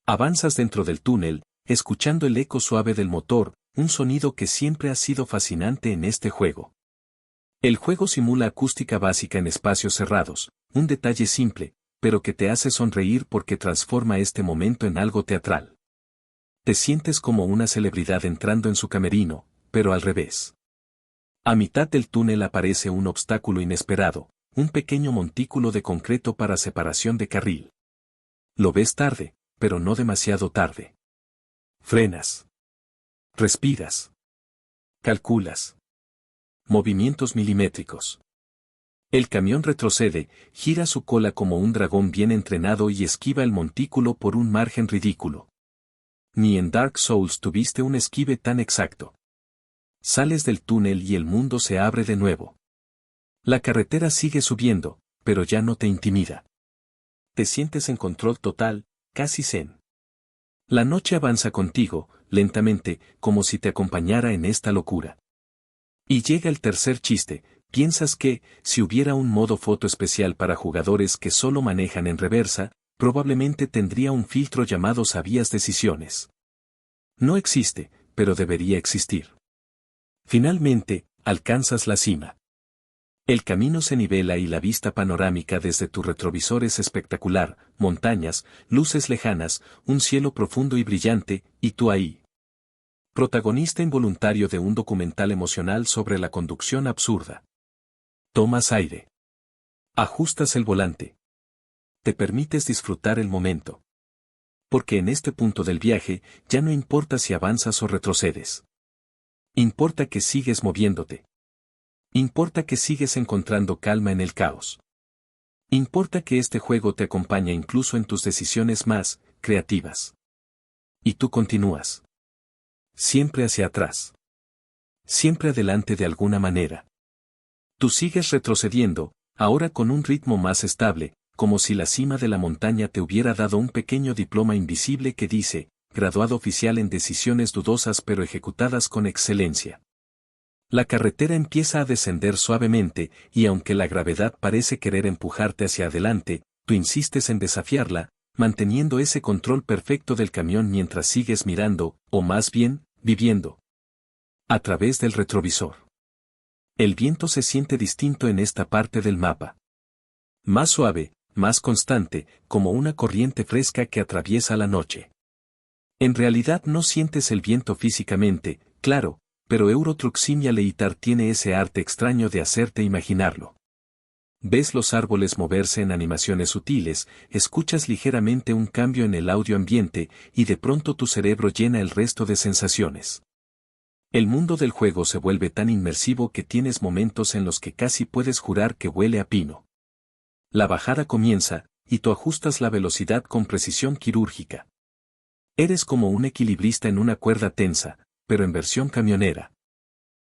Avanzas dentro del túnel, escuchando el eco suave del motor, un sonido que siempre ha sido fascinante en este juego. El juego simula acústica básica en espacios cerrados, un detalle simple, pero que te hace sonreír porque transforma este momento en algo teatral. Te sientes como una celebridad entrando en su camerino, pero al revés. A mitad del túnel aparece un obstáculo inesperado, un pequeño montículo de concreto para separación de carril. Lo ves tarde, pero no demasiado tarde. Frenas. Respiras. Calculas. Movimientos milimétricos. El camión retrocede, gira su cola como un dragón bien entrenado y esquiva el montículo por un margen ridículo. Ni en Dark Souls tuviste un esquive tan exacto. Sales del túnel y el mundo se abre de nuevo. La carretera sigue subiendo, pero ya no te intimida. Te sientes en control total, casi zen. La noche avanza contigo, lentamente, como si te acompañara en esta locura. Y llega el tercer chiste. Piensas que, si hubiera un modo foto especial para jugadores que solo manejan en reversa, probablemente tendría un filtro llamado sabias decisiones. No existe, pero debería existir. Finalmente, alcanzas la cima. El camino se nivela y la vista panorámica desde tu retrovisor es espectacular, montañas, luces lejanas, un cielo profundo y brillante, y tú ahí. Protagonista involuntario de un documental emocional sobre la conducción absurda. Tomas aire. Ajustas el volante. Te permites disfrutar el momento. Porque en este punto del viaje, ya no importa si avanzas o retrocedes. Importa que sigues moviéndote. Importa que sigues encontrando calma en el caos. Importa que este juego te acompaña incluso en tus decisiones más creativas. Y tú continúas. Siempre hacia atrás. Siempre adelante de alguna manera. Tú sigues retrocediendo, ahora con un ritmo más estable, como si la cima de la montaña te hubiera dado un pequeño diploma invisible que dice, graduado oficial en decisiones dudosas pero ejecutadas con excelencia. La carretera empieza a descender suavemente, y aunque la gravedad parece querer empujarte hacia adelante, tú insistes en desafiarla, manteniendo ese control perfecto del camión mientras sigues mirando, o más bien, viviendo. A través del retrovisor. El viento se siente distinto en esta parte del mapa. Más suave, más constante, como una corriente fresca que atraviesa la noche. En realidad no sientes el viento físicamente, claro, pero Euro Truck Simulator tiene ese arte extraño de hacerte imaginarlo. Ves los árboles moverse en animaciones sutiles, escuchas ligeramente un cambio en el audio ambiente, y de pronto tu cerebro llena el resto de sensaciones. El mundo del juego se vuelve tan inmersivo que tienes momentos en los que casi puedes jurar que huele a pino. La bajada comienza, y tú ajustas la velocidad con precisión quirúrgica. Eres como un equilibrista en una cuerda tensa, pero en versión camionera.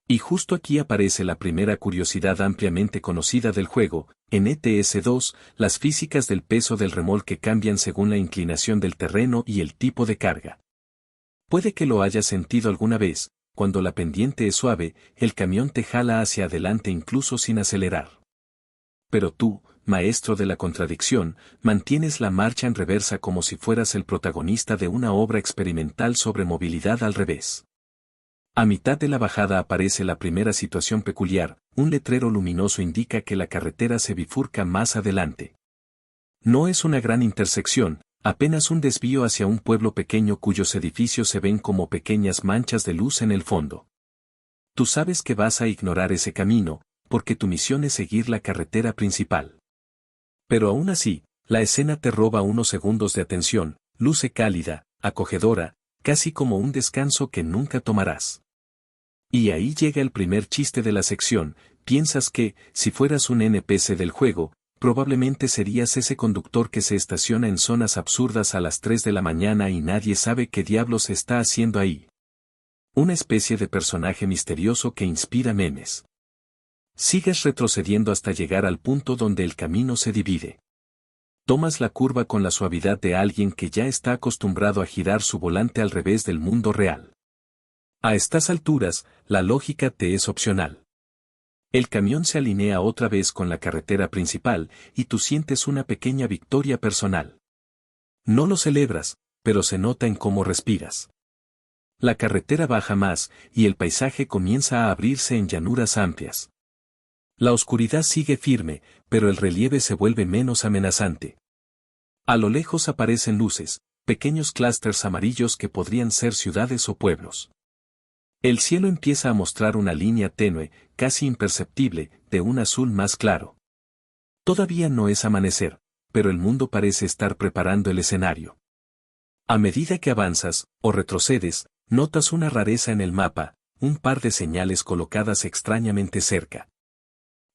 Y justo aquí aparece la primera curiosidad ampliamente conocida del juego. En ETS2, las físicas del peso del remolque cambian según la inclinación del terreno y el tipo de carga. Puede que lo hayas sentido alguna vez. Cuando la pendiente es suave, el camión te jala hacia adelante incluso sin acelerar. Pero tú, maestro de la contradicción, mantienes la marcha en reversa como si fueras el protagonista de una obra experimental sobre movilidad al revés. A mitad de la bajada aparece la primera situación peculiar, un letrero luminoso indica que la carretera se bifurca más adelante. No es una gran intersección, apenas un desvío hacia un pueblo pequeño cuyos edificios se ven como pequeñas manchas de luz en el fondo. Tú sabes que vas a ignorar ese camino, porque tu misión es seguir la carretera principal. Pero aún así, la escena te roba unos segundos de atención, luce cálida, acogedora, casi como un descanso que nunca tomarás. Y ahí llega el primer chiste de la sección. Piensas que, si fueras un NPC del juego, probablemente serías ese conductor que se estaciona en zonas absurdas a las 3 de la mañana y nadie sabe qué diablos está haciendo ahí. Una especie de personaje misterioso que inspira memes. Sigues retrocediendo hasta llegar al punto donde el camino se divide. Tomas la curva con la suavidad de alguien que ya está acostumbrado a girar su volante al revés del mundo real. A estas alturas, la lógica te es opcional. El camión se alinea otra vez con la carretera principal, y tú sientes una pequeña victoria personal. No lo celebras, pero se nota en cómo respiras. La carretera baja más, y el paisaje comienza a abrirse en llanuras amplias. La oscuridad sigue firme, pero el relieve se vuelve menos amenazante. A lo lejos aparecen luces, pequeños clústeres amarillos que podrían ser ciudades o pueblos. El cielo empieza a mostrar una línea tenue, casi imperceptible, de un azul más claro. Todavía no es amanecer, pero el mundo parece estar preparando el escenario. A medida que avanzas, o retrocedes, notas una rareza en el mapa, un par de señales colocadas extrañamente cerca.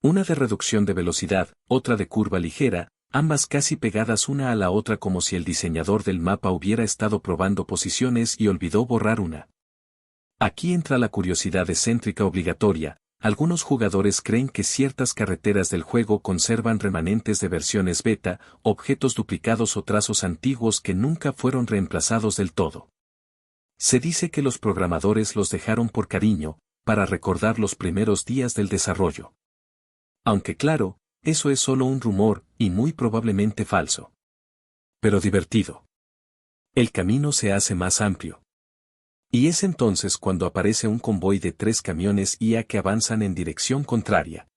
Una de reducción de velocidad, otra de curva ligera, ambas casi pegadas una a la otra como si el diseñador del mapa hubiera estado probando posiciones y olvidó borrar una. Aquí entra la curiosidad excéntrica obligatoria. algunos jugadores creen que ciertas carreteras del juego conservan remanentes de versiones beta, objetos duplicados o trazos antiguos que nunca fueron reemplazados del todo. Se dice que los programadores los dejaron por cariño, para recordar los primeros días del desarrollo. Aunque claro, eso es solo un rumor, y muy probablemente falso. Pero divertido. El camino se hace más amplio. Y es entonces cuando aparece un convoy de 3 camiones IA que avanzan en dirección contraria.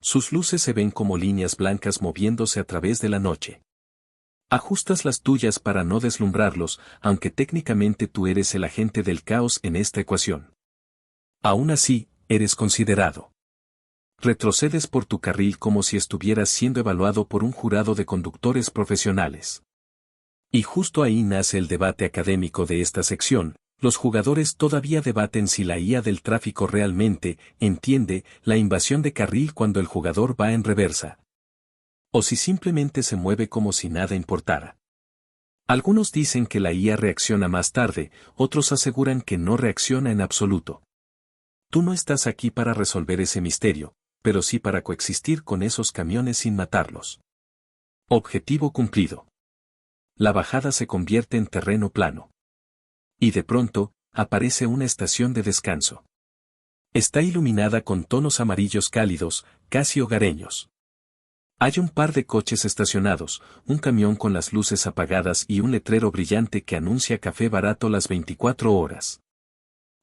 Sus luces se ven como líneas blancas moviéndose a través de la noche. Ajustas las tuyas para no deslumbrarlos, aunque técnicamente tú eres el agente del caos en esta ecuación. Aún así, eres considerado. Retrocedes por tu carril como si estuvieras siendo evaluado por un jurado de conductores profesionales. Y justo ahí nace el debate académico de esta sección. Los jugadores todavía debaten si la IA del tráfico realmente entiende la invasión de carril cuando el jugador va en reversa. O si simplemente se mueve como si nada importara. Algunos dicen que la IA reacciona más tarde, otros aseguran que no reacciona en absoluto. Tú no estás aquí para resolver ese misterio, pero sí para coexistir con esos camiones sin matarlos. Objetivo cumplido. La bajada se convierte en terreno plano. Y de pronto, aparece una estación de descanso. Está iluminada con tonos amarillos cálidos, casi hogareños. Hay un par de coches estacionados, un camión con las luces apagadas y un letrero brillante que anuncia café barato las 24 horas.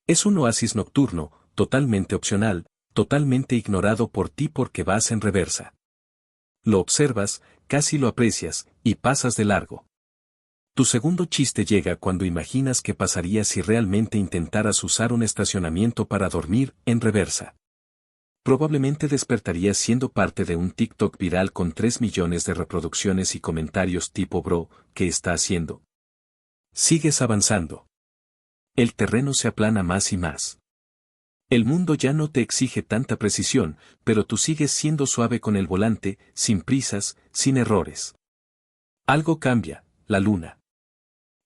Es un oasis nocturno, totalmente opcional, totalmente ignorado por ti porque vas en reversa. Lo observas, casi lo aprecias, y pasas de largo. Tu segundo chiste llega cuando imaginas qué pasaría si realmente intentaras usar un estacionamiento para dormir en reversa. Probablemente despertarías siendo parte de un TikTok viral con 3 millones de reproducciones y comentarios tipo bro, ¿qué está haciendo? Sigues avanzando. El terreno se aplana más y más. El mundo ya no te exige tanta precisión, pero tú sigues siendo suave con el volante, sin prisas, sin errores. Algo cambia, la luna.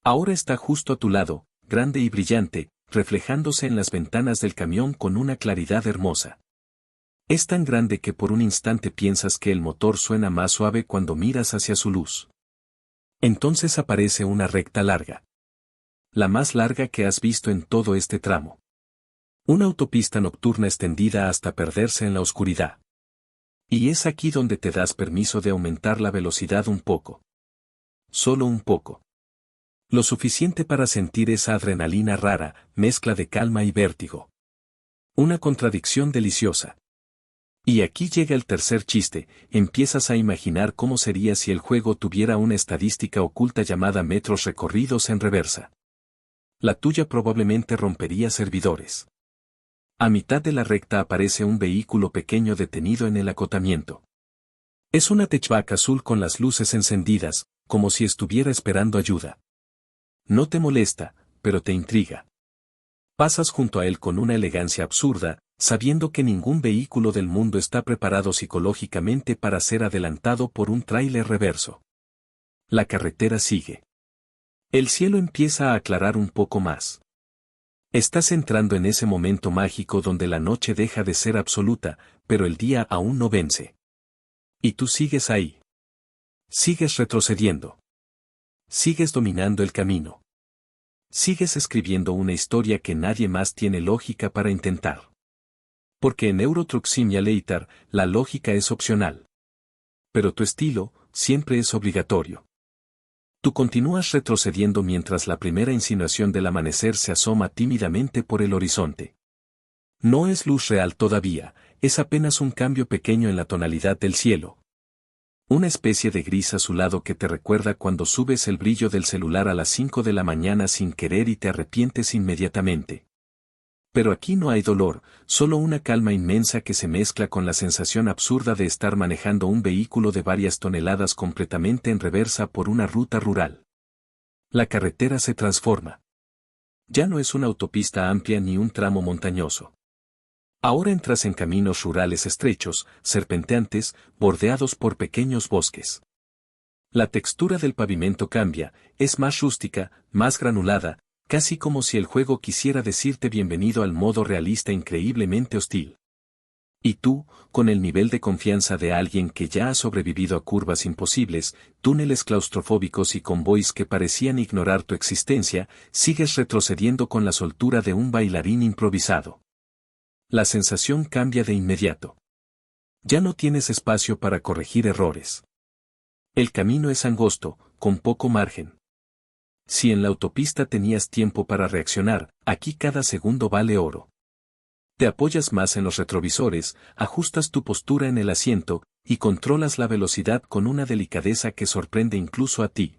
Ahora está justo a tu lado, grande y brillante, reflejándose en las ventanas del camión con una claridad hermosa. Es tan grande que por un instante piensas que el motor suena más suave cuando miras hacia su luz. Entonces aparece una recta larga. La más larga que has visto en todo este tramo. Una autopista nocturna extendida hasta perderse en la oscuridad. Y es aquí donde te das permiso de aumentar la velocidad un poco. Solo un poco. Lo suficiente para sentir esa adrenalina rara, mezcla de calma y vértigo. Una contradicción deliciosa. Y aquí llega el tercer chiste, empiezas a imaginar cómo sería si el juego tuviera una estadística oculta llamada metros recorridos en reversa. La tuya probablemente rompería servidores. A mitad de la recta aparece un vehículo pequeño detenido en el acotamiento. Es una hatchback azul con las luces encendidas, como si estuviera esperando ayuda. No te molesta, pero te intriga. Pasas junto a él con una elegancia absurda, sabiendo que ningún vehículo del mundo está preparado psicológicamente para ser adelantado por un tráiler reverso. La carretera sigue. El cielo empieza a aclarar un poco más. Estás entrando en ese momento mágico donde la noche deja de ser absoluta, pero el día aún no vence. Y tú sigues ahí. Sigues retrocediendo. Sigues dominando el camino. Sigues escribiendo una historia que nadie más tiene lógica para intentar. Porque en Euro Truck Simulator, la lógica es opcional. Pero tu estilo, siempre es obligatorio. Tú continúas retrocediendo mientras la primera insinuación del amanecer se asoma tímidamente por el horizonte. No es luz real todavía, es apenas un cambio pequeño en la tonalidad del cielo. Una especie de gris azulado que te recuerda cuando subes el brillo del celular a las 5 de la mañana sin querer y te arrepientes inmediatamente. Pero aquí no hay dolor, solo una calma inmensa que se mezcla con la sensación absurda de estar manejando un vehículo de varias toneladas completamente en reversa por una ruta rural. La carretera se transforma. Ya no es una autopista amplia ni un tramo montañoso. Ahora entras en caminos rurales estrechos, serpenteantes, bordeados por pequeños bosques. La textura del pavimento cambia, es más rústica, más granulada, casi como si el juego quisiera decirte bienvenido al modo realista increíblemente hostil. Y tú, con el nivel de confianza de alguien que ya ha sobrevivido a curvas imposibles, túneles claustrofóbicos y convoys que parecían ignorar tu existencia, sigues retrocediendo con la soltura de un bailarín improvisado. La sensación cambia de inmediato. Ya no tienes espacio para corregir errores. El camino es angosto, con poco margen. Si en la autopista tenías tiempo para reaccionar, aquí cada segundo vale oro. Te apoyas más en los retrovisores, ajustas tu postura en el asiento, y controlas la velocidad con una delicadeza que sorprende incluso a ti.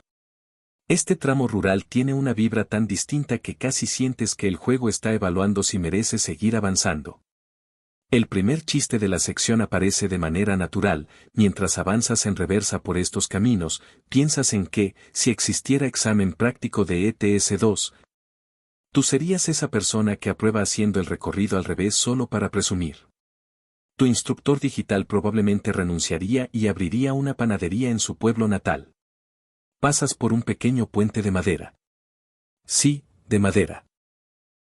Este tramo rural tiene una vibra tan distinta que casi sientes que el juego está evaluando si merece seguir avanzando. El primer chiste de la sección aparece de manera natural, mientras avanzas en reversa por estos caminos, piensas en que, si existiera examen práctico de ETS2, tú serías esa persona que aprueba haciendo el recorrido al revés solo para presumir. Tu instructor digital probablemente renunciaría y abriría una panadería en su pueblo natal. Pasas por un pequeño puente de madera. Sí, de madera.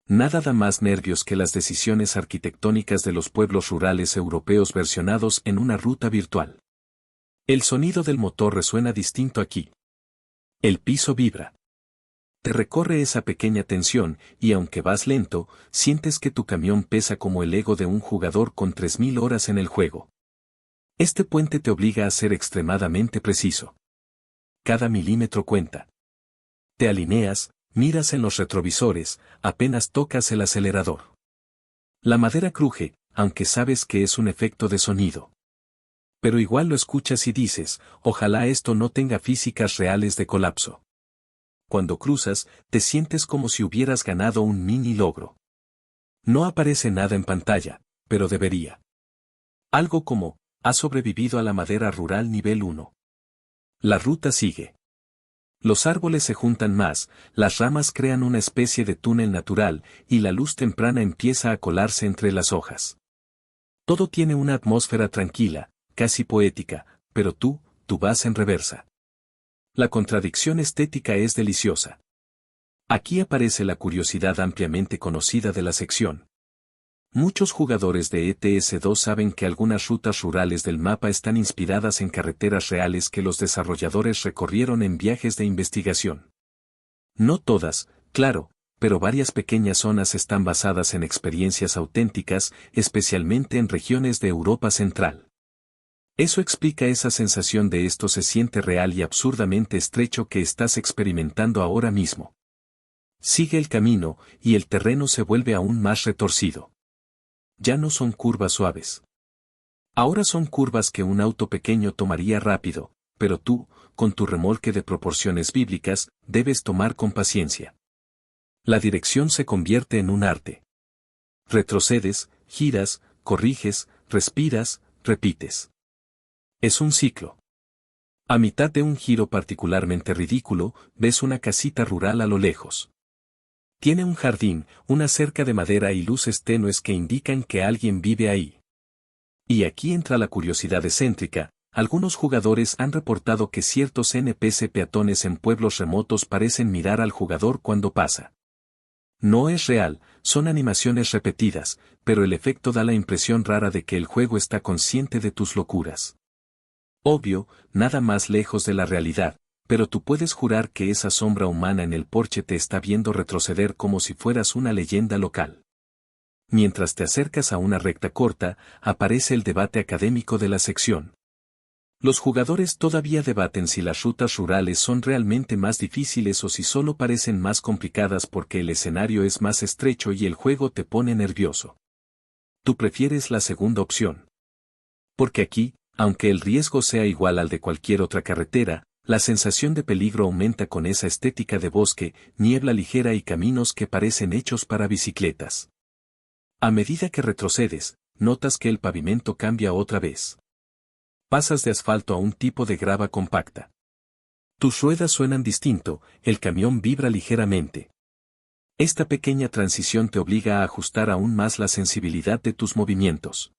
Nada da más nervios que las decisiones arquitectónicas de los pueblos rurales europeos versionados en una ruta virtual. El sonido del motor resuena distinto aquí. El piso vibra. Te recorre esa pequeña tensión, y aunque vas lento, sientes que tu camión pesa como el ego de un jugador con 3000 horas en el juego. Este puente te obliga a ser extremadamente preciso. Cada milímetro cuenta. Te alineas, miras en los retrovisores, apenas tocas el acelerador. La madera cruje, aunque sabes que es un efecto de sonido. Pero igual lo escuchas y dices, ojalá esto no tenga físicas reales de colapso. Cuando cruzas, te sientes como si hubieras ganado un mini logro. No aparece nada en pantalla, pero debería. Algo como, has sobrevivido a la madera rural nivel 1. La ruta sigue. Los árboles se juntan más, las ramas crean una especie de túnel natural, y la luz temprana empieza a colarse entre las hojas. Todo tiene una atmósfera tranquila, casi poética, pero tú vas en reversa. La contradicción estética es deliciosa. Aquí aparece la curiosidad ampliamente conocida de la sección. Muchos jugadores de ETS2 saben que algunas rutas rurales del mapa están inspiradas en carreteras reales que los desarrolladores recorrieron en viajes de investigación. No todas, claro, pero varias pequeñas zonas están basadas en experiencias auténticas, especialmente en regiones de Europa Central. Eso explica esa sensación de esto se siente real y absurdamente estrecho que estás experimentando ahora mismo. Sigue el camino, y el terreno se vuelve aún más retorcido. Ya no son curvas suaves. Ahora son curvas que un auto pequeño tomaría rápido, pero tú, con tu remolque de proporciones bíblicas, debes tomar con paciencia. La dirección se convierte en un arte. Retrocedes, giras, corriges, respiras, repites. Es un ciclo. A mitad de un giro particularmente ridículo, ves una casita rural a lo lejos. Tiene un jardín, una cerca de madera y luces tenues que indican que alguien vive ahí. Y aquí entra la curiosidad excéntrica, algunos jugadores han reportado que ciertos NPC peatones en pueblos remotos parecen mirar al jugador cuando pasa. No es real, son animaciones repetidas, pero el efecto da la impresión rara de que el juego está consciente de tus locuras. Obvio, nada más lejos de la realidad, pero tú puedes jurar que esa sombra humana en el porche te está viendo retroceder como si fueras una leyenda local. Mientras te acercas a una recta corta, aparece el debate académico de la sección. Los jugadores todavía debaten si las rutas rurales son realmente más difíciles o si solo parecen más complicadas porque el escenario es más estrecho y el juego te pone nervioso. Tú prefieres la segunda opción. Porque aquí, aunque el riesgo sea igual al de cualquier otra carretera, la sensación de peligro aumenta con esa estética de bosque, niebla ligera y caminos que parecen hechos para bicicletas. A medida que retrocedes, notas que el pavimento cambia otra vez. Pasas de asfalto a un tipo de grava compacta. Tus ruedas suenan distinto, el camión vibra ligeramente. Esta pequeña transición te obliga a ajustar aún más la sensibilidad de tus movimientos.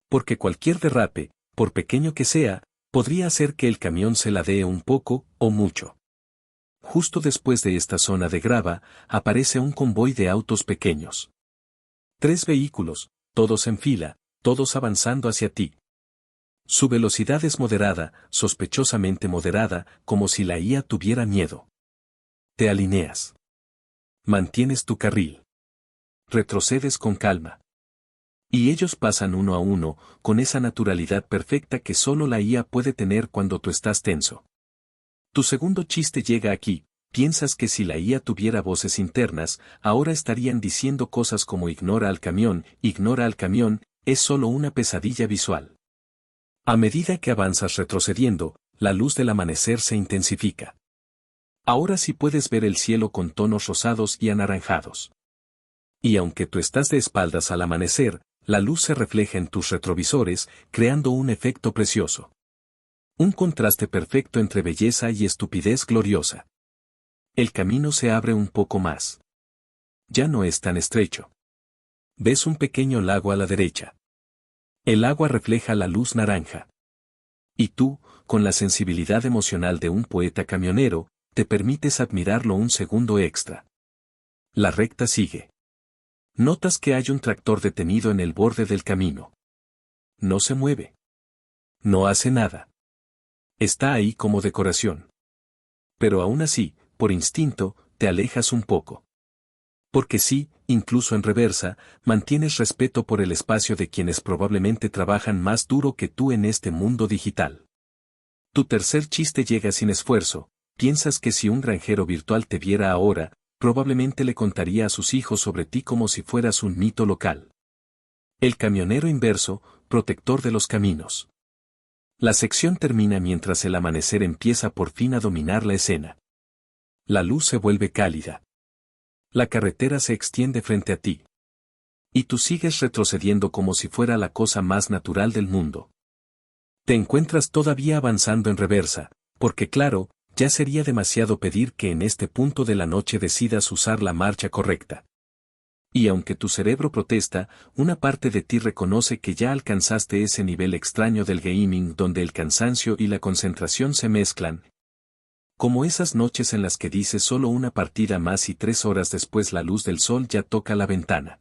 Porque cualquier derrape, por pequeño que sea, podría hacer que el camión se ladee un poco, o mucho. Justo después de esta zona de grava, aparece un convoy de autos pequeños. 3 vehículos, todos en fila, todos avanzando hacia ti. Su velocidad es moderada, sospechosamente moderada, como si la IA tuviera miedo. Te alineas. Mantienes tu carril. Retrocedes con calma. Y ellos pasan uno a uno, con esa naturalidad perfecta que solo la IA puede tener cuando tú estás tenso. Tu segundo chiste llega aquí. Piensas que si la IA tuviera voces internas, ahora estarían diciendo cosas como ignora al camión, es solo una pesadilla visual. A medida que avanzas retrocediendo, la luz del amanecer se intensifica. Ahora sí puedes ver el cielo con tonos rosados y anaranjados. Y aunque tú estás de espaldas al amanecer, la luz se refleja en tus retrovisores, creando un efecto precioso. Un contraste perfecto entre belleza y estupidez gloriosa. El camino se abre un poco más. Ya no es tan estrecho. Ves un pequeño lago a la derecha. El agua refleja la luz naranja. Y tú, con la sensibilidad emocional de un poeta camionero, te permites admirarlo un segundo extra. La recta sigue. Notas que hay un tractor detenido en el borde del camino. No se mueve. No hace nada. Está ahí como decoración. Pero aún así, por instinto, te alejas un poco. Porque sí, incluso en reversa, mantienes respeto por el espacio de quienes probablemente trabajan más duro que tú en este mundo digital. Tu tercer chiste llega sin esfuerzo. Piensas que si un granjero virtual te viera ahora, probablemente le contaría a sus hijos sobre ti como si fueras un mito local. El camionero inverso, protector de los caminos. La sección termina mientras el amanecer empieza por fin a dominar la escena. La luz se vuelve cálida. La carretera se extiende frente a ti. Y tú sigues retrocediendo como si fuera la cosa más natural del mundo. Te encuentras todavía avanzando en reversa, porque claro, ya sería demasiado pedir que en este punto de la noche decidas usar la marcha correcta. Y aunque tu cerebro protesta, una parte de ti reconoce que ya alcanzaste ese nivel extraño del gaming donde el cansancio y la concentración se mezclan. Como esas noches en las que dices solo una partida más y 3 horas después la luz del sol ya toca la ventana.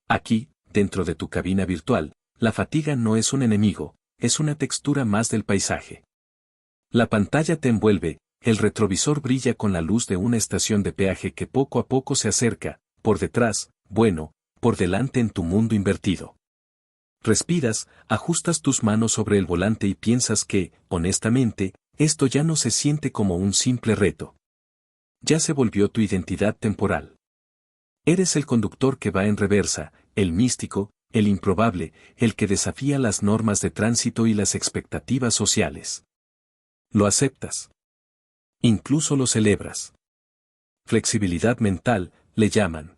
Aquí, dentro de tu cabina virtual, la fatiga no es un enemigo, es una textura más del paisaje. La pantalla te envuelve, el retrovisor brilla con la luz de una estación de peaje que poco a poco se acerca, por detrás, bueno, por delante en tu mundo invertido. Respiras, ajustas tus manos sobre el volante y piensas que, honestamente, esto ya no se siente como un simple reto. Ya se volvió tu identidad temporal. Eres el conductor que va en reversa, el místico, el improbable, el que desafía las normas de tránsito y las expectativas sociales. Lo aceptas. Incluso lo celebras. Flexibilidad mental, le llaman.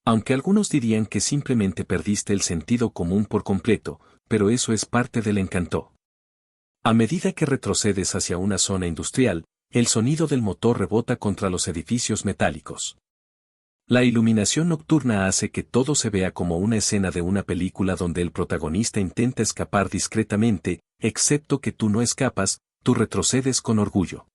Aunque algunos dirían que simplemente perdiste el sentido común por completo, pero eso es parte del encanto. A medida que retrocedes hacia una zona industrial, el sonido del motor rebota contra los edificios metálicos. La iluminación nocturna hace que todo se vea como una escena de una película donde el protagonista intenta escapar discretamente, excepto que tú no escapas, tú retrocedes con orgullo.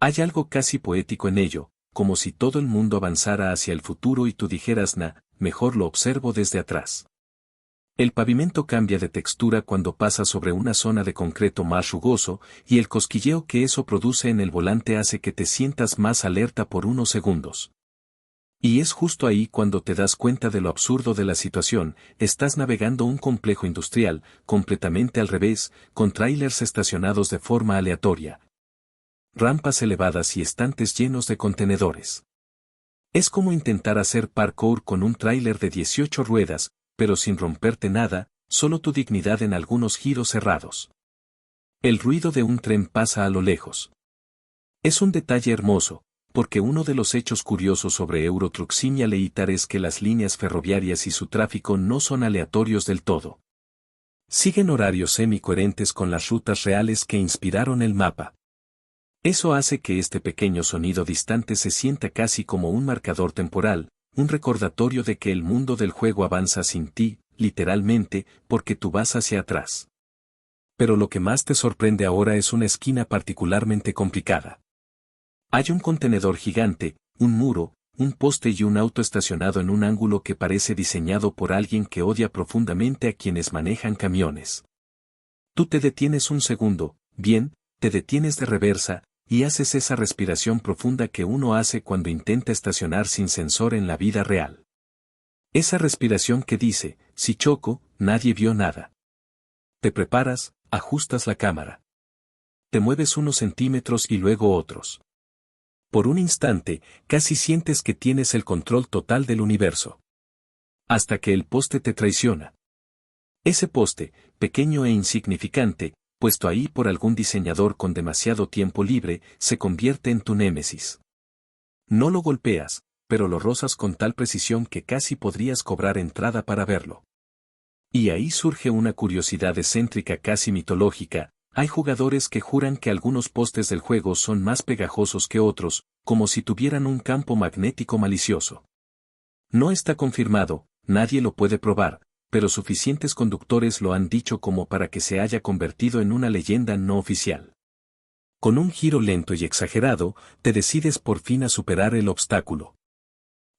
Hay algo casi poético en ello, como si todo el mundo avanzara hacia el futuro y tú dijeras mejor lo observo desde atrás. El pavimento cambia de textura cuando pasa sobre una zona de concreto más rugoso, y el cosquilleo que eso produce en el volante hace que te sientas más alerta por unos segundos. Y es justo ahí cuando te das cuenta de lo absurdo de la situación, estás navegando un complejo industrial, completamente al revés, con tráilers estacionados de forma aleatoria. Rampas elevadas y estantes llenos de contenedores. Es como intentar hacer parkour con un tráiler de 18 ruedas, pero sin romperte nada, solo tu dignidad en algunos giros cerrados. El ruido de un tren pasa a lo lejos. Es un detalle hermoso, porque uno de los hechos curiosos sobre Euro Truck Simulator es que las líneas ferroviarias y su tráfico no son aleatorios del todo. Siguen horarios semi-coherentes con las rutas reales que inspiraron el mapa. Eso hace que este pequeño sonido distante se sienta casi como un marcador temporal, un recordatorio de que el mundo del juego avanza sin ti, literalmente, porque tú vas hacia atrás. Pero lo que más te sorprende ahora es una esquina particularmente complicada. Hay un contenedor gigante, un muro, un poste y un auto estacionado en un ángulo que parece diseñado por alguien que odia profundamente a quienes manejan camiones. Tú te detienes un segundo, bien, te detienes de reversa, y haces esa respiración profunda que uno hace cuando intenta estacionar sin sensor en la vida real. Esa respiración que dice, si choco, nadie vio nada. Te preparas, ajustas la cámara. Te mueves unos centímetros y luego otros. Por un instante, casi sientes que tienes el control total del universo. Hasta que el poste te traiciona. Ese poste, pequeño e insignificante, puesto ahí por algún diseñador con demasiado tiempo libre, se convierte en tu némesis. No lo golpeas, pero lo rozas con tal precisión que casi podrías cobrar entrada para verlo. Y ahí surge una curiosidad excéntrica casi mitológica. Hay jugadores que juran que algunos postes del juego son más pegajosos que otros, como si tuvieran un campo magnético malicioso. No está confirmado, nadie lo puede probar, pero suficientes conductores lo han dicho como para que se haya convertido en una leyenda no oficial. Con un giro lento y exagerado, te decides por fin a superar el obstáculo.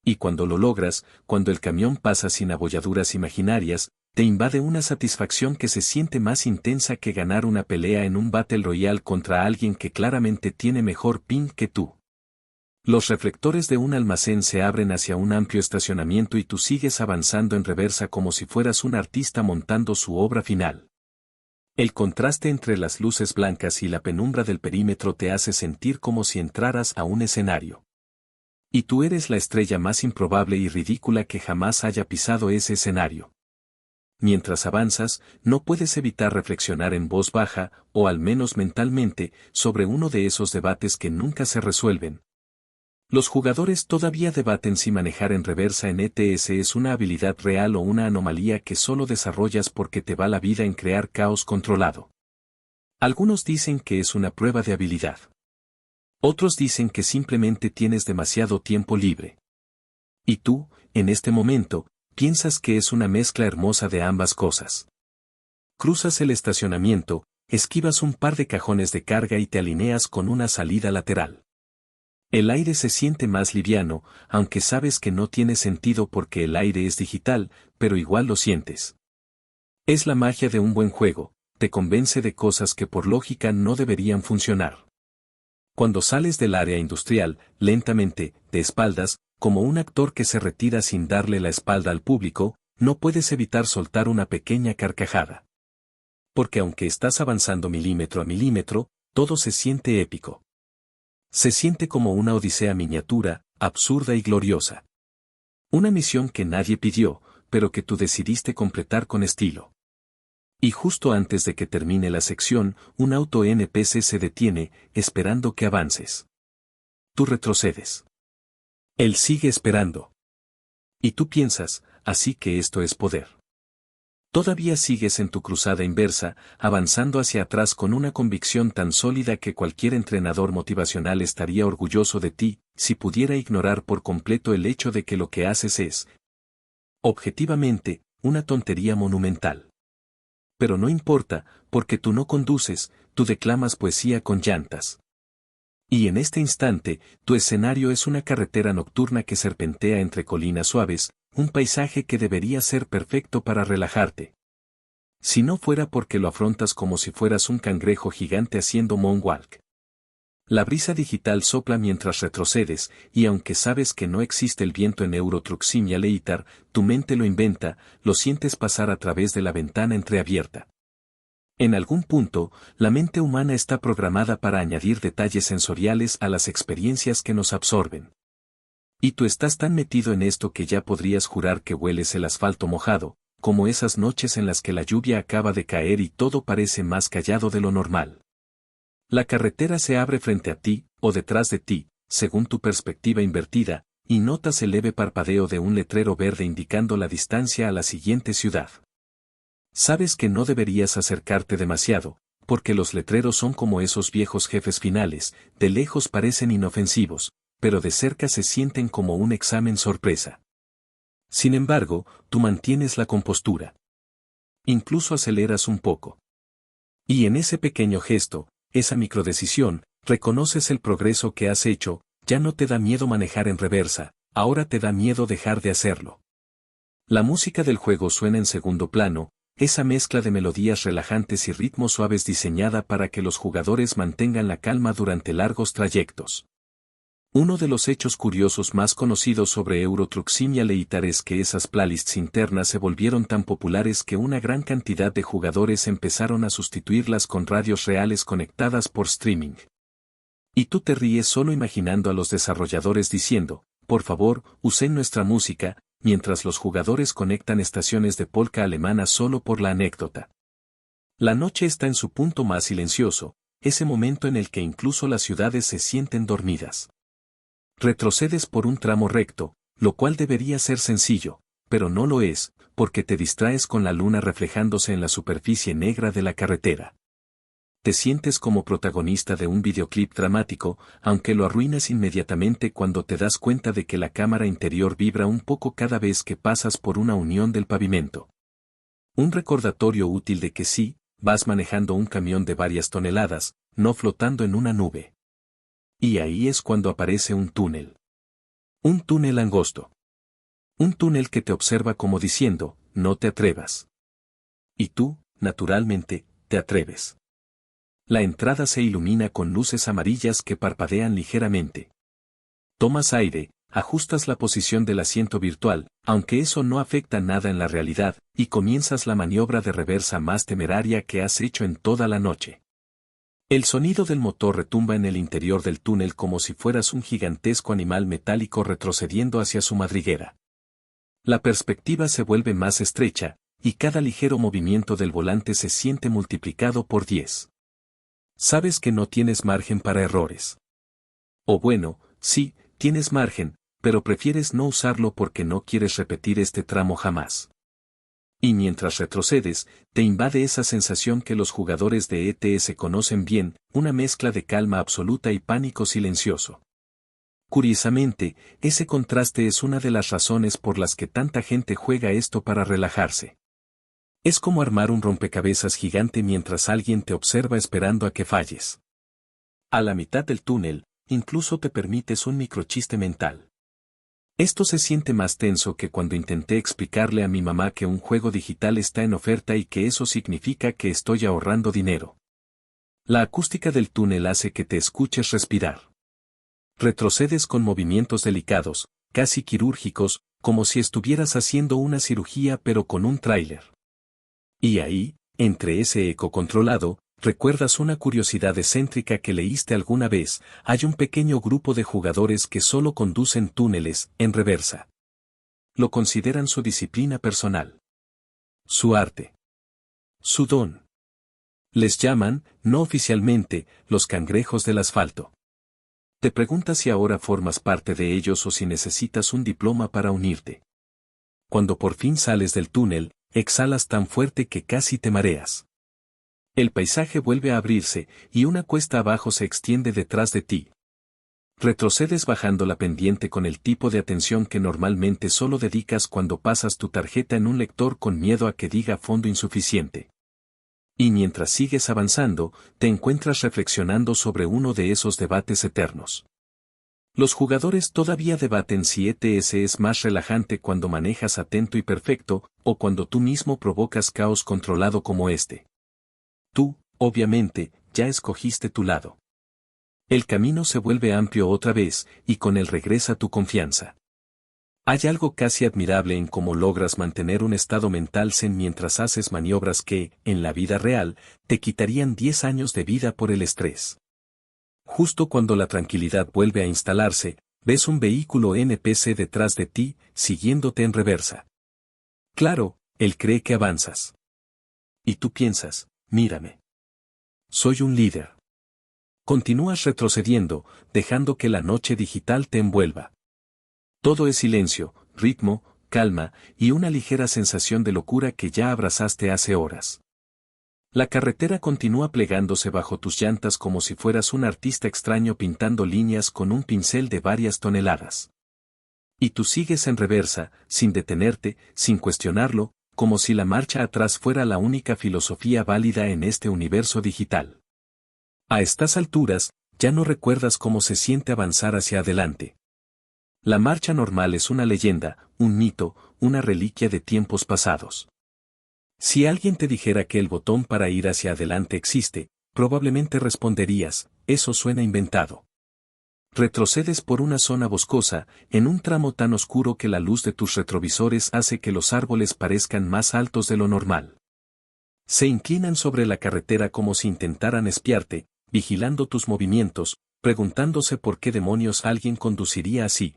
Y cuando lo logras, cuando el camión pasa sin abolladuras imaginarias, te invade una satisfacción que se siente más intensa que ganar una pelea en un Battle Royale contra alguien que claramente tiene mejor ping que tú. Los reflectores de un almacén se abren hacia un amplio estacionamiento y tú sigues avanzando en reversa como si fueras un artista montando su obra final. El contraste entre las luces blancas y la penumbra del perímetro te hace sentir como si entraras a un escenario. Y tú eres la estrella más improbable y ridícula que jamás haya pisado ese escenario. Mientras avanzas, no puedes evitar reflexionar en voz baja, o al menos mentalmente, sobre uno de esos debates que nunca se resuelven. Los jugadores todavía debaten si manejar en reversa en ETS es una habilidad real o una anomalía que solo desarrollas porque te va la vida en crear caos controlado. Algunos dicen que es una prueba de habilidad. Otros dicen que simplemente tienes demasiado tiempo libre. Y tú, en este momento, piensas que es una mezcla hermosa de ambas cosas. Cruzas el estacionamiento, esquivas un par de cajones de carga y te alineas con una salida lateral. El aire se siente más liviano, aunque sabes que no tiene sentido porque el aire es digital, pero igual lo sientes. Es la magia de un buen juego, te convence de cosas que por lógica no deberían funcionar. Cuando sales del área industrial, lentamente, de espaldas, como un actor que se retira sin darle la espalda al público, no puedes evitar soltar una pequeña carcajada. Porque aunque estás avanzando milímetro a milímetro, todo se siente épico. Se siente como una odisea miniatura, absurda y gloriosa. Una misión que nadie pidió, pero que tú decidiste completar con estilo. Y justo antes de que termine la sección, un auto NPC se detiene, esperando que avances. Tú retrocedes. Él sigue esperando. Y tú piensas, así que esto es poder. Todavía sigues en tu cruzada inversa, avanzando hacia atrás con una convicción tan sólida que cualquier entrenador motivacional estaría orgulloso de ti, si pudiera ignorar por completo el hecho de que lo que haces es, objetivamente, una tontería monumental. Pero no importa, porque tú no conduces, tú declamas poesía con llantas. Y en este instante, tu escenario es una carretera nocturna que serpentea entre colinas suaves, un paisaje que debería ser perfecto para relajarte. Si no fuera porque lo afrontas como si fueras un cangrejo gigante haciendo moonwalk. La brisa digital sopla mientras retrocedes, y aunque sabes que no existe el viento en Euro Truck Simulator, tu mente lo inventa, lo sientes pasar a través de la ventana entreabierta. En algún punto, la mente humana está programada para añadir detalles sensoriales a las experiencias que nos absorben. Y tú estás tan metido en esto que ya podrías jurar que hueles el asfalto mojado, como esas noches en las que la lluvia acaba de caer y todo parece más callado de lo normal. La carretera se abre frente a ti, o detrás de ti, según tu perspectiva invertida, y notas el leve parpadeo de un letrero verde indicando la distancia a la siguiente ciudad. Sabes que no deberías acercarte demasiado, porque los letreros son como esos viejos jefes finales, de lejos parecen inofensivos, pero de cerca se sienten como un examen sorpresa. Sin embargo, tú mantienes la compostura. Incluso aceleras un poco. Y en ese pequeño gesto, esa microdecisión, reconoces el progreso que has hecho, ya no te da miedo manejar en reversa, ahora te da miedo dejar de hacerlo. La música del juego suena en segundo plano, esa mezcla de melodías relajantes y ritmos suaves diseñada para que los jugadores mantengan la calma durante largos trayectos. Uno de los hechos curiosos más conocidos sobre Euro Truck Simulator es que esas playlists internas se volvieron tan populares que una gran cantidad de jugadores empezaron a sustituirlas con radios reales conectadas por streaming. Y tú te ríes solo imaginando a los desarrolladores diciendo, por favor, usen nuestra música, mientras los jugadores conectan estaciones de polka alemana solo por la anécdota. La noche está en su punto más silencioso, ese momento en el que incluso las ciudades se sienten dormidas. Retrocedes por un tramo recto, lo cual debería ser sencillo, pero no lo es, porque te distraes con la luna reflejándose en la superficie negra de la carretera. Te sientes como protagonista de un videoclip dramático, aunque lo arruinas inmediatamente cuando te das cuenta de que la cámara interior vibra un poco cada vez que pasas por una unión del pavimento. Un recordatorio útil de que sí, vas manejando un camión de varias toneladas, no flotando en una nube. Y ahí es cuando aparece un túnel. Un túnel angosto. Un túnel que te observa como diciendo, no te atrevas. Y tú, naturalmente, te atreves. La entrada se ilumina con luces amarillas que parpadean ligeramente. Tomas aire, ajustas la posición del asiento virtual, aunque eso no afecta nada en la realidad, y comienzas la maniobra de reversa más temeraria que has hecho en toda la noche. El sonido del motor retumba en el interior del túnel como si fueras un gigantesco animal metálico retrocediendo hacia su madriguera. La perspectiva se vuelve más estrecha, y cada ligero movimiento del volante se siente multiplicado por 10. Sabes que no tienes margen para errores. O bueno, sí, tienes margen, pero prefieres no usarlo porque no quieres repetir este tramo jamás. Y mientras retrocedes, te invade esa sensación que los jugadores de ETS conocen bien, una mezcla de calma absoluta y pánico silencioso. Curiosamente, ese contraste es una de las razones por las que tanta gente juega esto para relajarse. Es como armar un rompecabezas gigante mientras alguien te observa esperando a que falles. A la mitad del túnel, incluso te permites un microchiste mental. Esto se siente más tenso que cuando intenté explicarle a mi mamá que un juego digital está en oferta y que eso significa que estoy ahorrando dinero. La acústica del túnel hace que te escuches respirar. Retrocedes con movimientos delicados, casi quirúrgicos, como si estuvieras haciendo una cirugía pero con un tráiler. Y ahí, entre ese eco controlado, recuerdas una curiosidad excéntrica que leíste alguna vez, hay un pequeño grupo de jugadores que solo conducen túneles, en reversa. Lo consideran su disciplina personal. Su arte. Su don. Les llaman, no oficialmente, los cangrejos del asfalto. Te preguntas si ahora formas parte de ellos o si necesitas un diploma para unirte. Cuando por fin sales del túnel, exhalas tan fuerte que casi te mareas. El paisaje vuelve a abrirse, y una cuesta abajo se extiende detrás de ti. Retrocedes bajando la pendiente con el tipo de atención que normalmente solo dedicas cuando pasas tu tarjeta en un lector con miedo a que diga fondo insuficiente. Y mientras sigues avanzando, te encuentras reflexionando sobre uno de esos debates eternos. Los jugadores todavía debaten si ETS es más relajante cuando manejas atento y perfecto, o cuando tú mismo provocas caos controlado como este. Tú, obviamente, ya escogiste tu lado. El camino se vuelve amplio otra vez, y con él regresa tu confianza. Hay algo casi admirable en cómo logras mantener un estado mental zen mientras haces maniobras que, en la vida real, te quitarían 10 años de vida por el estrés. Justo cuando la tranquilidad vuelve a instalarse, ves un vehículo NPC detrás de ti, siguiéndote en reversa. Claro, él cree que avanzas. Y tú piensas, mírame. Soy un líder. Continúas retrocediendo, dejando que la noche digital te envuelva. Todo es silencio, ritmo, calma, y una ligera sensación de locura que ya abrazaste hace horas. La carretera continúa plegándose bajo tus llantas como si fueras un artista extraño pintando líneas con un pincel de varias toneladas. Y tú sigues en reversa, sin detenerte, sin cuestionarlo, como si la marcha atrás fuera la única filosofía válida en este universo digital. A estas alturas, ya no recuerdas cómo se siente avanzar hacia adelante. La marcha normal es una leyenda, un mito, una reliquia de tiempos pasados. Si alguien te dijera que el botón para ir hacia adelante existe, probablemente responderías, eso suena inventado. Retrocedes por una zona boscosa, en un tramo tan oscuro que la luz de tus retrovisores hace que los árboles parezcan más altos de lo normal. Se inclinan sobre la carretera como si intentaran espiarte, vigilando tus movimientos, preguntándose por qué demonios alguien conduciría así.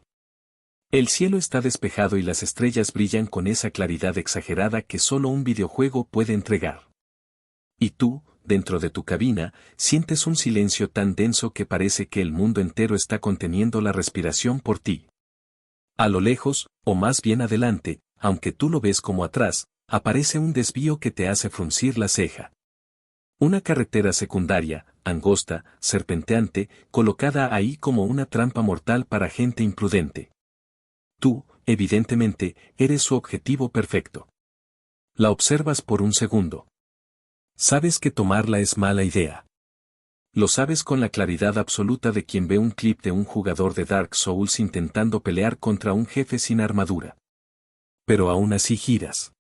El cielo está despejado y las estrellas brillan con esa claridad exagerada que solo un videojuego puede entregar. Y tú, dentro de tu cabina, sientes un silencio tan denso que parece que el mundo entero está conteniendo la respiración por ti. A lo lejos, o más bien adelante, aunque tú lo ves como atrás, aparece un desvío que te hace fruncir la ceja. Una carretera secundaria, angosta, serpenteante, colocada ahí como una trampa mortal para gente imprudente. Tú, evidentemente, eres su objetivo perfecto. La observas por un segundo. Sabes que tomarla es mala idea. Lo sabes con la claridad absoluta de quien ve un clip de un jugador de Dark Souls intentando pelear contra un jefe sin armadura. Pero aún así giras.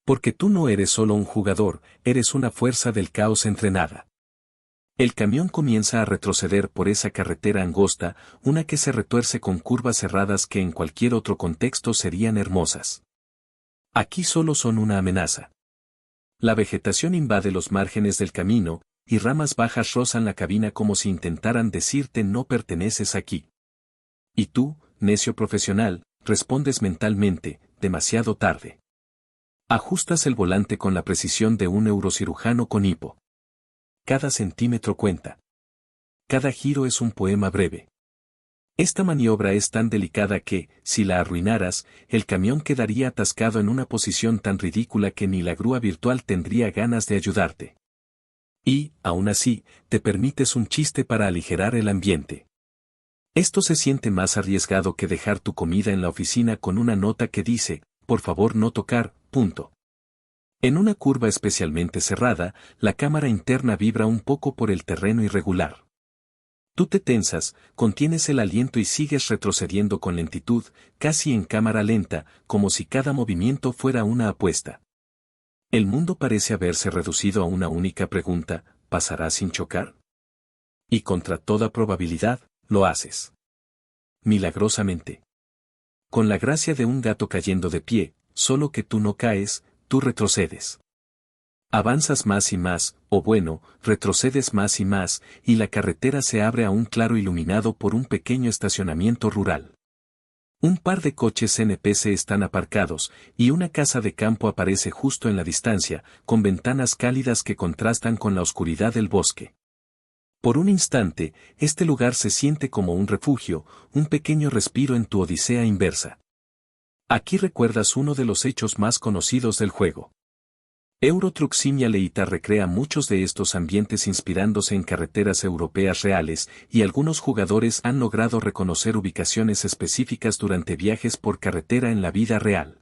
Porque tú no eres solo un jugador, eres una fuerza del caos entrenada. El camión comienza a retroceder por esa carretera angosta, una que se retuerce con curvas cerradas que en cualquier otro contexto serían hermosas. Aquí solo son una amenaza. La vegetación invade los márgenes del camino, y ramas bajas rozan la cabina como si intentaran decirte no perteneces aquí. Y tú, necio profesional, respondes mentalmente, demasiado tarde. Ajustas el volante con la precisión de un neurocirujano con hipo. Cada centímetro cuenta. Cada giro es un poema breve. Esta maniobra es tan delicada que, si la arruinaras, el camión quedaría atascado en una posición tan ridícula que ni la grúa virtual tendría ganas de ayudarte. Y, aún así, te permites un chiste para aligerar el ambiente. Esto se siente más arriesgado que dejar tu comida en la oficina con una nota que dice, por favor no tocar, punto. En una curva especialmente cerrada, la cámara interna vibra un poco por el terreno irregular. Tú te tensas, contienes el aliento y sigues retrocediendo con lentitud, casi en cámara lenta, como si cada movimiento fuera una apuesta. El mundo parece haberse reducido a una única pregunta, ¿pasará sin chocar? Y contra toda probabilidad, lo haces. Milagrosamente. Con la gracia de un gato cayendo de pie, solo que tú no caes, tú retrocedes. Avanzas más y más, o bueno, retrocedes más y más, y la carretera se abre a un claro iluminado por un pequeño estacionamiento rural. Un par de coches NPC están aparcados, y una casa de campo aparece justo en la distancia, con ventanas cálidas que contrastan con la oscuridad del bosque. Por un instante, este lugar se siente como un refugio, un pequeño respiro en tu odisea inversa. Aquí recuerdas uno de los hechos más conocidos del juego. Euro Truck Simulator recrea muchos de estos ambientes inspirándose en carreteras europeas reales, y algunos jugadores han logrado reconocer ubicaciones específicas durante viajes por carretera en la vida real.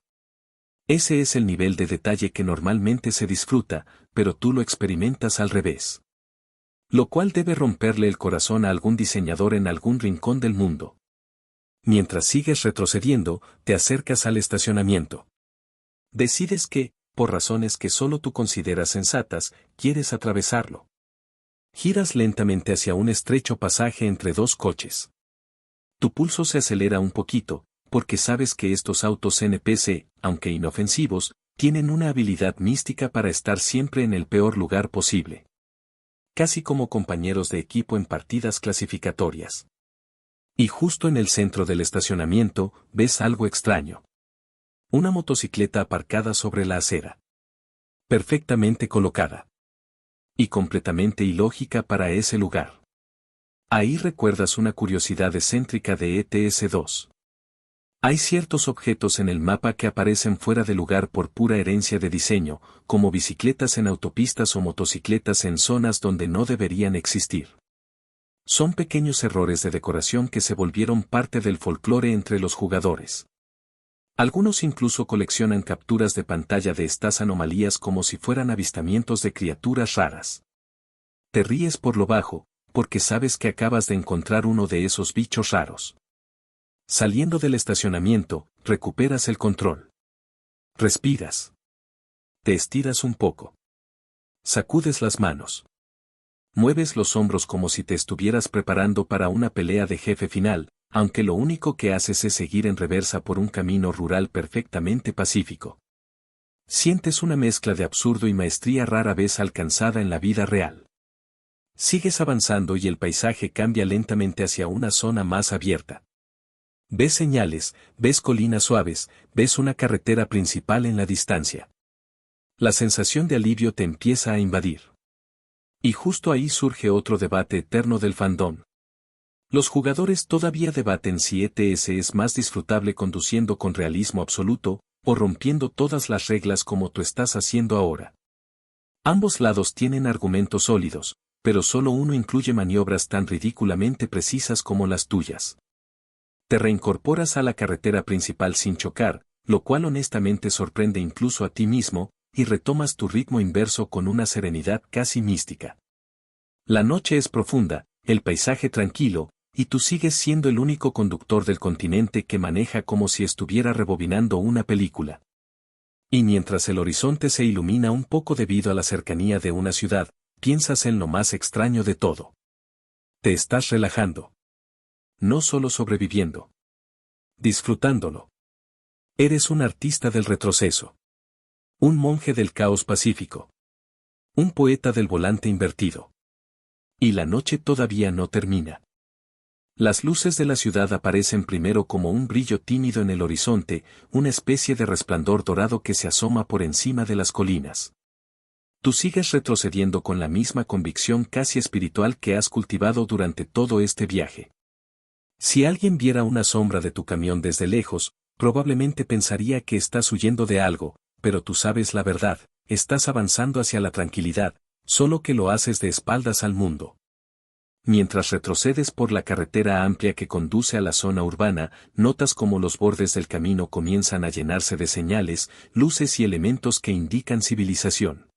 Ese es el nivel de detalle que normalmente se disfruta, pero tú lo experimentas al revés. Lo cual debe romperle el corazón a algún diseñador en algún rincón del mundo. Mientras sigues retrocediendo, te acercas al estacionamiento. Decides que, por razones que solo tú consideras sensatas, quieres atravesarlo. Giras lentamente hacia un estrecho pasaje entre dos coches. Tu pulso se acelera un poquito, porque sabes que estos autos NPC, aunque inofensivos, tienen una habilidad mística para estar siempre en el peor lugar posible. Casi como compañeros de equipo en partidas clasificatorias. Y justo en el centro del estacionamiento, ves algo extraño. Una motocicleta aparcada sobre la acera. Perfectamente colocada. Y completamente ilógica para ese lugar. Ahí recuerdas una curiosidad excéntrica de ETS2. Hay ciertos objetos en el mapa que aparecen fuera de lugar por pura herencia de diseño, como bicicletas en autopistas o motocicletas en zonas donde no deberían existir. Son pequeños errores de decoración que se volvieron parte del folclore entre los jugadores. Algunos incluso coleccionan capturas de pantalla de estas anomalías como si fueran avistamientos de criaturas raras. Te ríes por lo bajo, porque sabes que acabas de encontrar uno de esos bichos raros. Saliendo del estacionamiento, recuperas el control. Respiras. Te estiras un poco. Sacudes las manos. Mueves los hombros como si te estuvieras preparando para una pelea de jefe final, aunque lo único que haces es seguir en reversa por un camino rural perfectamente pacífico. Sientes una mezcla de absurdo y maestría rara vez alcanzada en la vida real. Sigues avanzando y el paisaje cambia lentamente hacia una zona más abierta. Ves señales, ves colinas suaves, ves una carretera principal en la distancia. La sensación de alivio te empieza a invadir. Y justo ahí surge otro debate eterno del fandom. Los jugadores todavía debaten si ETS es más disfrutable conduciendo con realismo absoluto, o rompiendo todas las reglas como tú estás haciendo ahora. Ambos lados tienen argumentos sólidos, pero solo uno incluye maniobras tan ridículamente precisas como las tuyas. Te reincorporas a la carretera principal sin chocar, lo cual honestamente sorprende incluso a ti mismo, y retomas tu ritmo inverso con una serenidad casi mística. La noche es profunda, el paisaje tranquilo, y tú sigues siendo el único conductor del continente que maneja como si estuviera rebobinando una película. Y mientras el horizonte se ilumina un poco debido a la cercanía de una ciudad, piensas en lo más extraño de todo. Te estás relajando. No solo sobreviviendo. Disfrutándolo. Eres un artista del retroceso. Un monje del caos pacífico. Un poeta del volante invertido. Y la noche todavía no termina. Las luces de la ciudad aparecen primero como un brillo tímido en el horizonte, una especie de resplandor dorado que se asoma por encima de las colinas. Tú sigues retrocediendo con la misma convicción casi espiritual que has cultivado durante todo este viaje. Si alguien viera una sombra de tu camión desde lejos, probablemente pensaría que estás huyendo de algo, pero tú sabes la verdad, estás avanzando hacia la tranquilidad, solo que lo haces de espaldas al mundo. Mientras retrocedes por la carretera amplia que conduce a la zona urbana, notas cómo los bordes del camino comienzan a llenarse de señales, luces y elementos que indican civilización.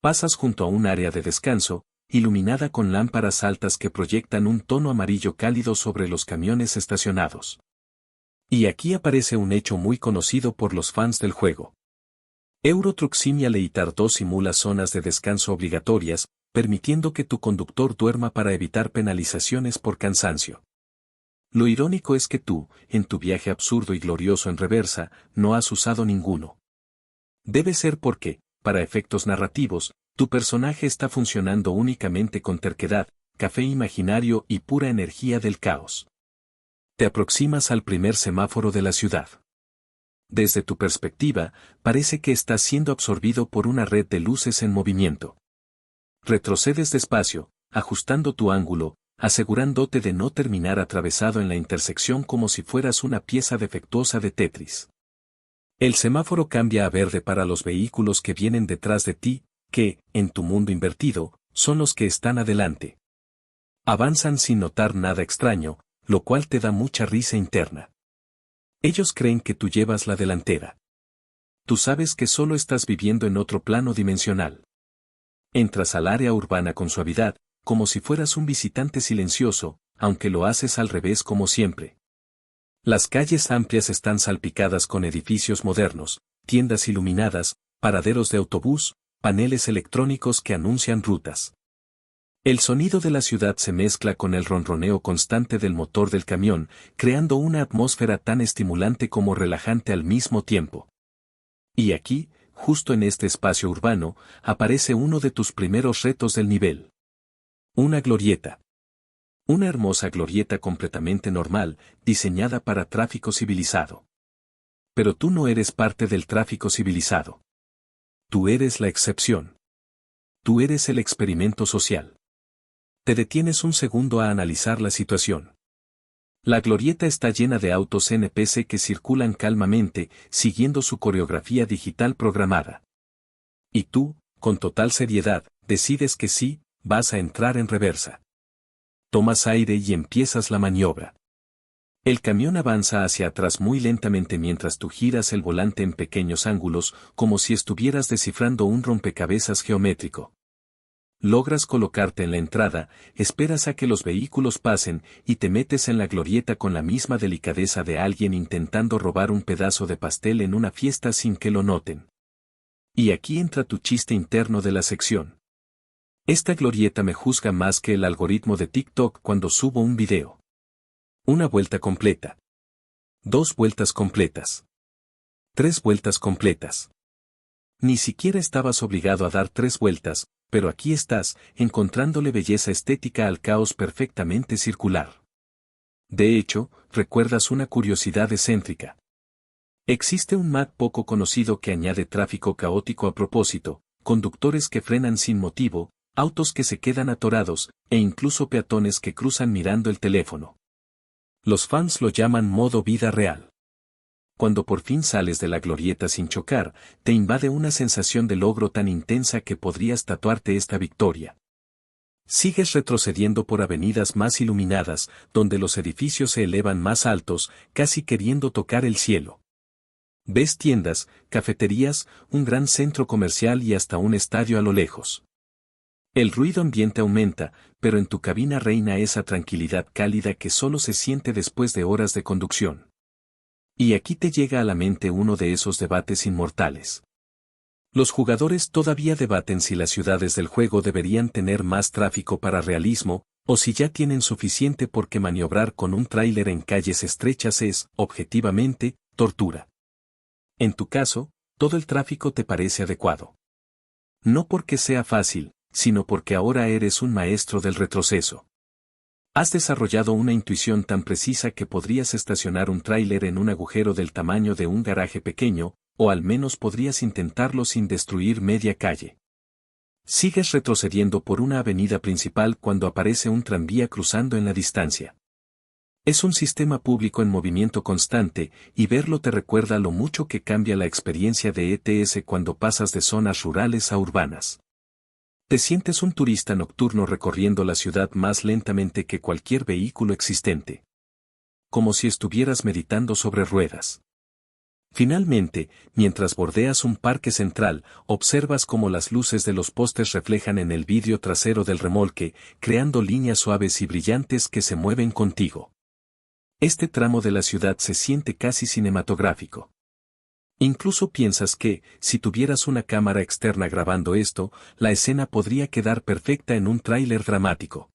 Pasas junto a un área de descanso, iluminada con lámparas altas que proyectan un tono amarillo cálido sobre los camiones estacionados. Y aquí aparece un hecho muy conocido por los fans del juego. Euro Truck Simulator 2 simula zonas de descanso obligatorias, permitiendo que tu conductor duerma para evitar penalizaciones por cansancio. Lo irónico es que tú, en tu viaje absurdo y glorioso en reversa, no has usado ninguno. Debe ser porque, para efectos narrativos, tu personaje está funcionando únicamente con terquedad, café imaginario y pura energía del caos. Te aproximas al primer semáforo de la ciudad. Desde tu perspectiva, parece que estás siendo absorbido por una red de luces en movimiento. Retrocedes despacio, ajustando tu ángulo, asegurándote de no terminar atravesado en la intersección como si fueras una pieza defectuosa de Tetris. El semáforo cambia a verde para los vehículos que vienen detrás de ti, que, en tu mundo invertido, son los que están adelante. Avanzan sin notar nada extraño, lo cual te da mucha risa interna. Ellos creen que tú llevas la delantera. Tú sabes que solo estás viviendo en otro plano dimensional. Entras al área urbana con suavidad, como si fueras un visitante silencioso, aunque lo haces al revés como siempre. Las calles amplias están salpicadas con edificios modernos, tiendas iluminadas, paraderos de autobús, paneles electrónicos que anuncian rutas. El sonido de la ciudad se mezcla con el ronroneo constante del motor del camión, creando una atmósfera tan estimulante como relajante al mismo tiempo. Y aquí, justo en este espacio urbano, aparece uno de tus primeros retos del nivel. Una glorieta. Una hermosa glorieta completamente normal, diseñada para tráfico civilizado. Pero tú no eres parte del tráfico civilizado. Tú eres la excepción. Tú eres el experimento social. Te detienes un segundo a analizar la situación. La glorieta está llena de autos NPC que circulan calmamente, siguiendo su coreografía digital programada. Y tú, con total seriedad, decides que sí, vas a entrar en reversa. Tomas aire y empiezas la maniobra. El camión avanza hacia atrás muy lentamente mientras tú giras el volante en pequeños ángulos, como si estuvieras descifrando un rompecabezas geométrico. Logras colocarte en la entrada, esperas a que los vehículos pasen y te metes en la glorieta con la misma delicadeza de alguien intentando robar un pedazo de pastel en una fiesta sin que lo noten. Y aquí entra tu chiste interno de la sección. Esta glorieta me juzga más que el algoritmo de TikTok cuando subo un video. Una vuelta completa. 2 vueltas completas. 3 vueltas completas. Ni siquiera estabas obligado a dar 3 vueltas, pero aquí estás, encontrándole belleza estética al caos perfectamente circular. De hecho, recuerdas una curiosidad excéntrica. Existe un Mac poco conocido que añade tráfico caótico a propósito, conductores que frenan sin motivo, autos que se quedan atorados, e incluso peatones que cruzan mirando el teléfono. Los fans lo llaman modo vida real. Cuando por fin sales de la glorieta sin chocar, te invade una sensación de logro tan intensa que podrías tatuarte esta victoria. Sigues retrocediendo por avenidas más iluminadas, donde los edificios se elevan más altos, casi queriendo tocar el cielo. Ves tiendas, cafeterías, un gran centro comercial y hasta un estadio a lo lejos. El ruido ambiente aumenta, pero en tu cabina reina esa tranquilidad cálida que solo se siente después de horas de conducción. Y aquí te llega a la mente uno de esos debates inmortales. Los jugadores todavía debaten si las ciudades del juego deberían tener más tráfico para realismo, o si ya tienen suficiente porque maniobrar con un tráiler en calles estrechas es, objetivamente, tortura. En tu caso, todo el tráfico te parece adecuado. No porque sea fácil, sino porque ahora eres un maestro del retroceso. Has desarrollado una intuición tan precisa que podrías estacionar un tráiler en un agujero del tamaño de un garaje pequeño, o al menos podrías intentarlo sin destruir media calle. Sigues retrocediendo por una avenida principal cuando aparece un tranvía cruzando en la distancia. Es un sistema público en movimiento constante, y verlo te recuerda lo mucho que cambia la experiencia de ETS cuando pasas de zonas rurales a urbanas. Te sientes un turista nocturno recorriendo la ciudad más lentamente que cualquier vehículo existente. Como si estuvieras meditando sobre ruedas. Finalmente, mientras bordeas un parque central, observas cómo las luces de los postes reflejan en el vidrio trasero del remolque, creando líneas suaves y brillantes que se mueven contigo. Este tramo de la ciudad se siente casi cinematográfico. Incluso piensas que, si tuvieras una cámara externa grabando esto, la escena podría quedar perfecta en un tráiler dramático.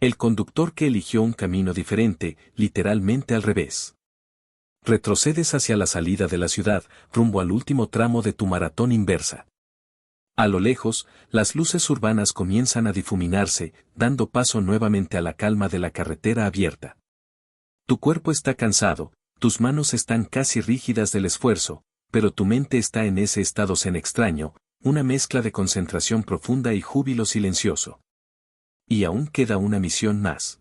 El conductor que eligió un camino diferente, literalmente al revés. Retrocedes hacia la salida de la ciudad, rumbo al último tramo de tu maratón inversa. A lo lejos, las luces urbanas comienzan a difuminarse, dando paso nuevamente a la calma de la carretera abierta. Tu cuerpo está cansado, tus manos están casi rígidas del esfuerzo, pero tu mente está en ese estado zen extraño, una mezcla de concentración profunda y júbilo silencioso. Y aún queda una misión más.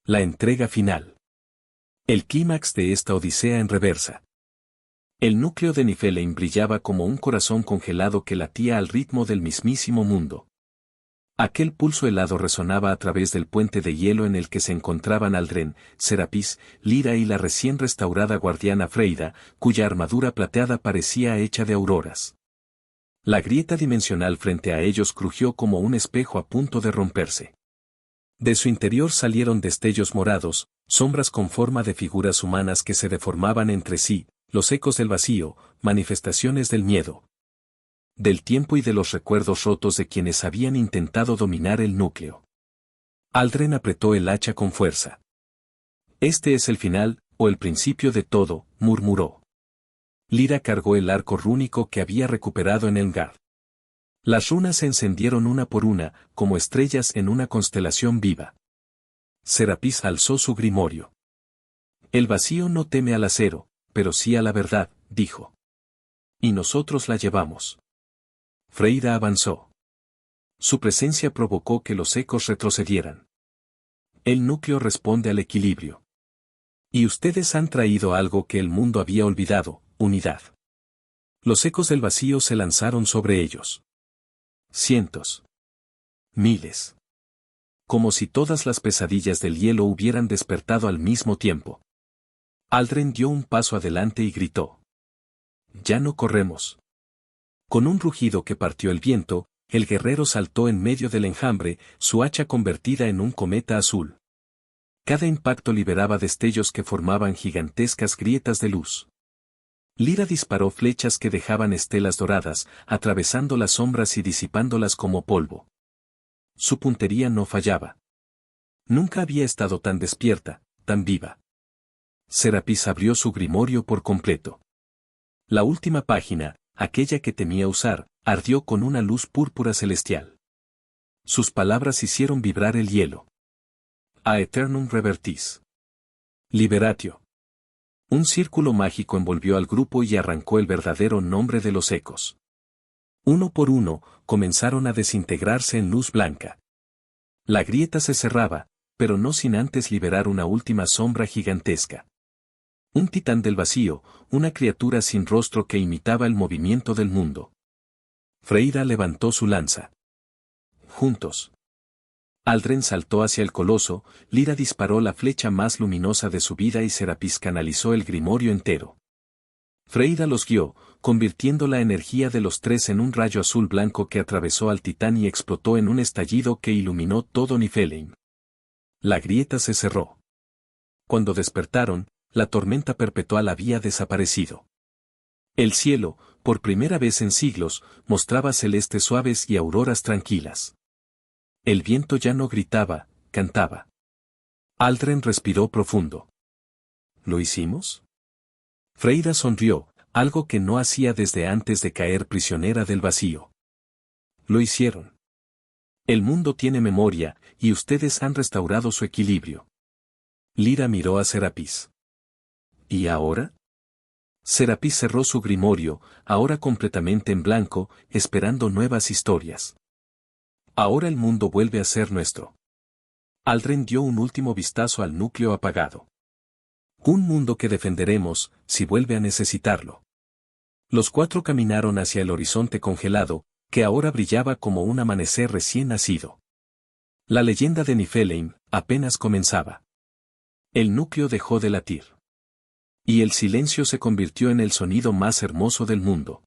La entrega final. El clímax de esta odisea en reversa. El núcleo de Niflheim brillaba como un corazón congelado que latía al ritmo del mismísimo mundo. Aquel pulso helado resonaba a través del puente de hielo en el que se encontraban Aldren, Serapis, Lyra y la recién restaurada guardiana Freida, cuya armadura plateada parecía hecha de auroras. La grieta dimensional frente a ellos crujió como un espejo a punto de romperse. De su interior salieron destellos morados, sombras con forma de figuras humanas que se deformaban entre sí, los ecos del vacío, manifestaciones del miedo, del tiempo y de los recuerdos rotos de quienes habían intentado dominar el núcleo. Aldren apretó el hacha con fuerza. Este es el final, o el principio de todo, murmuró. Lyra cargó el arco rúnico que había recuperado en Elmgard. Las runas se encendieron una por una, como estrellas en una constelación viva. Serapis alzó su grimorio. El vacío no teme al acero, pero sí a la verdad, dijo. Y nosotros la llevamos. Freida avanzó. Su presencia provocó que los ecos retrocedieran. El núcleo responde al equilibrio. Y ustedes han traído algo que el mundo había olvidado, unidad. Los ecos del vacío se lanzaron sobre ellos. Cientos. Miles. Como si todas las pesadillas del hielo hubieran despertado al mismo tiempo. Aldren dio un paso adelante y gritó. Ya no corremos. Con un rugido que partió el viento, El guerrero saltó en medio del enjambre, su hacha convertida en un cometa azul. Cada impacto liberaba destellos que formaban gigantescas grietas de luz. Lyra disparó flechas que dejaban estelas doradas, atravesando las sombras y disipándolas como polvo. Su puntería no fallaba. Nunca había estado tan despierta, tan viva. Serapis abrió su grimorio por completo. La última página, aquella que temía usar, ardió con una luz púrpura celestial. Sus palabras hicieron vibrar el hielo. A Aeternum Revertis. Liberatio. Un círculo mágico envolvió al grupo y arrancó el verdadero nombre de los ecos. Uno por uno, comenzaron a desintegrarse en luz blanca. La grieta se cerraba, pero no sin antes liberar una última sombra gigantesca. Un titán del vacío, una criatura sin rostro que imitaba el movimiento del mundo. Freyra levantó su lanza. Juntos. Aldren saltó hacia el coloso, Lyra disparó la flecha más luminosa de su vida y Serapis canalizó el grimorio entero. Freyra los guió, convirtiendo la energía de los tres en un rayo azul blanco que atravesó al titán y explotó en un estallido que iluminó todo Niflheim. La grieta se cerró. Cuando despertaron, la tormenta perpetual había desaparecido. El cielo, por primera vez en siglos, mostraba celestes suaves y auroras tranquilas. El viento ya no gritaba, cantaba. Aldren respiró profundo. ¿Lo hicimos? Freyra sonrió, algo que no hacía desde antes de caer prisionera del vacío. Lo hicieron. El mundo tiene memoria, y ustedes han restaurado su equilibrio. Lyra miró a Serapis. ¿Y ahora? Serapis cerró su grimorio, ahora completamente en blanco, esperando nuevas historias. Ahora el mundo vuelve a ser nuestro. Aldren dio un último vistazo al núcleo apagado. Un mundo que defenderemos, si vuelve a necesitarlo. Los cuatro caminaron hacia el horizonte congelado, que ahora brillaba como un amanecer recién nacido. La leyenda de Niflheim apenas comenzaba. El núcleo dejó de latir. Y el silencio se convirtió en el sonido más hermoso del mundo.